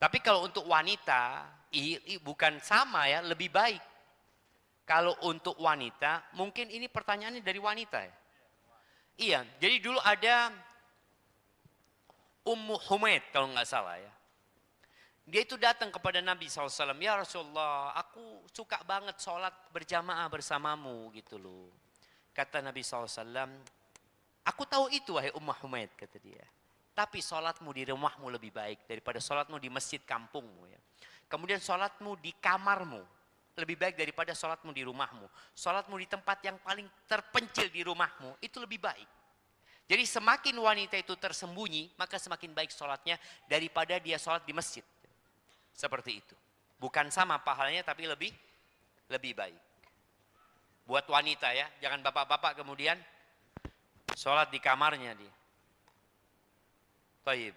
Tapi kalau untuk wanita bukan sama ya, lebih baik. Kalau untuk wanita, mungkin ini pertanyaannya dari wanita ya. Iya, jadi dulu ada Ummu Humaid kalau nggak salah ya. Dia itu datang kepada Nabi SAW, ya Rasulullah, aku suka banget sholat berjamaah bersamamu gitu loh. Kata Nabi SAW, aku tahu itu wahai Ummah Humaid, kata dia. Tapi sholatmu di rumahmu lebih baik daripada sholatmu di masjid kampungmu ya. Kemudian sholatmu di kamarmu lebih baik daripada sholatmu di rumahmu. Sholatmu di tempat yang paling terpencil di rumahmu itu lebih baik. Jadi semakin wanita itu tersembunyi, maka semakin baik sholatnya daripada dia sholat di masjid. Seperti itu. Bukan sama pahalanya tapi lebih baik. Buat wanita ya, jangan bapak-bapak kemudian sholat di kamarnya dia. Taib.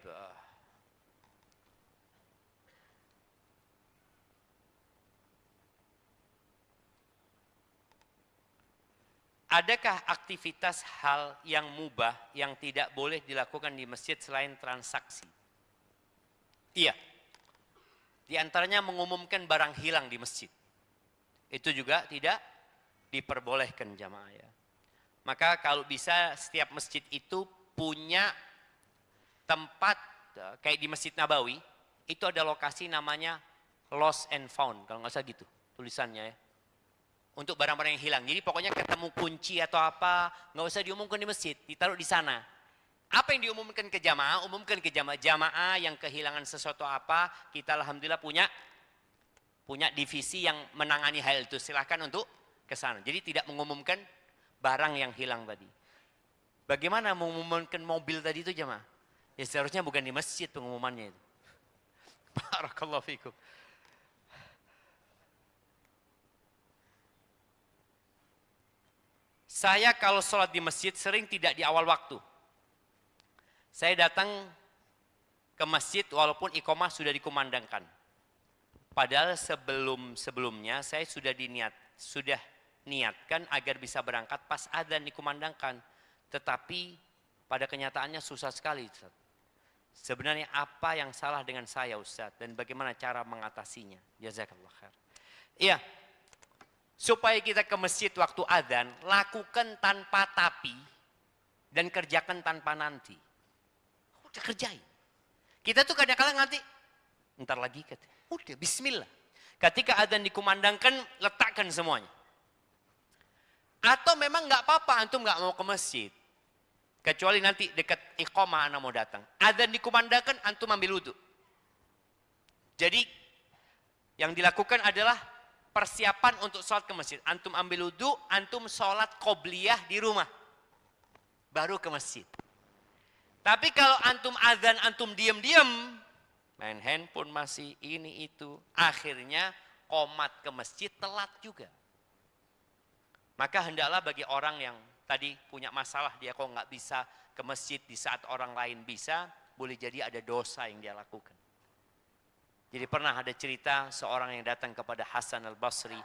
Adakah aktivitas hal yang mubah yang tidak boleh dilakukan di masjid selain transaksi? Iya. Di antaranya mengumumkan barang hilang di masjid. Itu juga tidak diperbolehkan jamaah ya. Maka kalau bisa setiap masjid itu punya tempat kayak di Masjid Nabawi, itu ada lokasi namanya lost and found, kalau nggak salah gitu tulisannya ya. Untuk barang-barang yang hilang. Jadi pokoknya ketemu kunci atau apa, nggak usah diumumkan di masjid, ditaruh di sana. Apa yang diumumkan ke jamaah? Umumkan ke jamaah yang kehilangan sesuatu apa, kita alhamdulillah punya divisi yang menangani hal itu. Silahkan untuk ke sana. Jadi tidak mengumumkan barang yang hilang tadi. Bagaimana mengumumkan mobil tadi itu jamaah? Ya seharusnya bukan di masjid pengumumannya itu. Barakallahu fikum. Saya kalau sholat di masjid sering tidak di awal waktu. Saya datang ke masjid walaupun iqamah sudah dikumandangkan. Padahal sebelumnya saya sudah niatkan agar bisa berangkat pas adzan dikumandangkan. Tetapi pada kenyataannya susah sekali, Ustaz. Sebenarnya apa yang salah dengan saya, Ustaz, dan bagaimana cara mengatasinya? Jazakallah khair. Iya. Supaya kita ke masjid waktu adzan, lakukan tanpa tapi dan kerjakan tanpa nanti. Udah kerjain. Kita tuh kadang-kadang nanti ntar lagi kata. Udah bismillah. Ketika adzan dikumandangkan, letakkan semuanya. Atau memang nggak apa-apa antum nggak mau ke masjid. Kecuali nanti dekat iqamah anak mau datang. Adzan dikumandangkan, antum ambil wudu. Jadi yang dilakukan adalah persiapan untuk sholat ke masjid. Antum ambil wudu, antum sholat qobliyah di rumah. Baru ke masjid. Tapi kalau antum adzan, antum diam-diam, main handphone masih ini itu. Akhirnya qomat ke masjid telat juga. Maka hendaklah bagi orang yang tadi punya masalah, dia kok nggak bisa ke masjid di saat orang lain bisa, boleh jadi ada dosa yang dia lakukan. Jadi pernah ada cerita seorang yang datang kepada Hasan al-Basri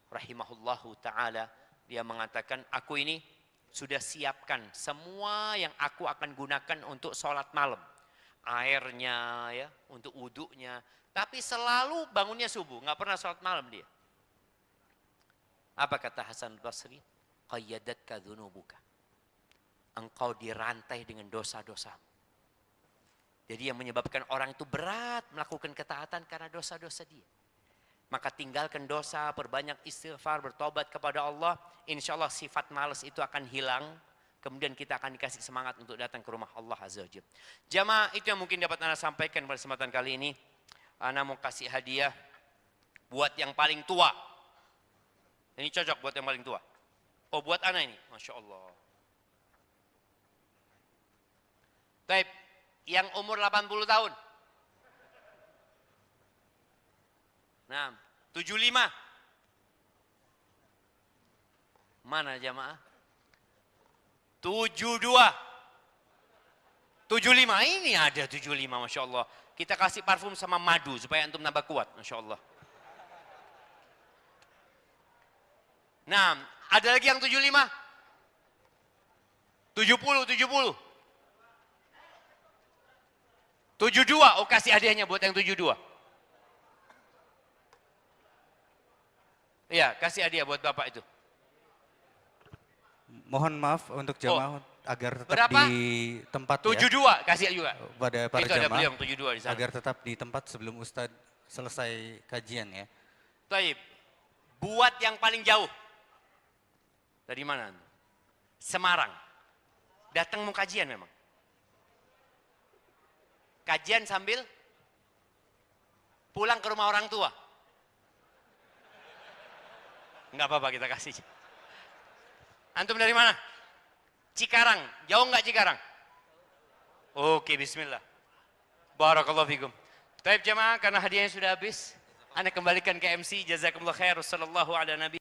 rahimahullahu ta'ala. Dia mengatakan, aku ini sudah siapkan semua yang aku akan gunakan untuk sholat malam. Airnya, ya, untuk wudhunya. Tapi selalu bangunnya subuh, nggak pernah sholat malam dia. Apa kata Hasan al-Basri? Qayyadatka dhunubuka. Engkau dirantai dengan dosa-dosamu. Jadi yang menyebabkan orang itu berat melakukan ketaatan karena dosa-dosa dia. Maka tinggalkan dosa, perbanyak istighfar, bertobat kepada Allah. Insya Allah sifat malas itu akan hilang. Kemudian kita akan dikasih semangat untuk datang ke rumah Allah Azza wa Jalla. Jamaah, itu yang mungkin dapat Ana sampaikan pada kesempatan kali ini. Ana mau kasih hadiah buat yang paling tua. Ini cocok buat yang paling tua. Oh, buat Ana ini. Masya Allah. Baik, yang umur 80 tahun. Nah, 75. Mana jamaah? 72. 75, ini ada 75, Masya Allah. Kita kasih parfum sama madu supaya antum nambah kuat, Masya Allah. Nah, ada lagi yang 75? 70, 70. 72, oh kasih hadiahnya buat yang 72. Iya, kasih hadiah buat bapak itu. Mohon maaf untuk jamaah agar tetap berapa? di tempat 72, ya. kasih juga. Pada para Itu ada jamaah beliau yang 72 di sana. agar tetap di tempat sebelum Ustadz selesai kajian ya. Taib. Buat yang paling jauh. Dari mana? Semarang. Datang mau kajian memang. Kajian sambil pulang ke rumah orang tua. Enggak apa-apa, kita kasih. Antum dari mana? Cikarang. Jauh enggak Cikarang? Oke, bismillah. Barakallahu fikum. Taib jamaah, karena hadiahnya sudah habis, Anda kembalikan ke MC. Jazakumullah khair. Wassallallahu ala nabi.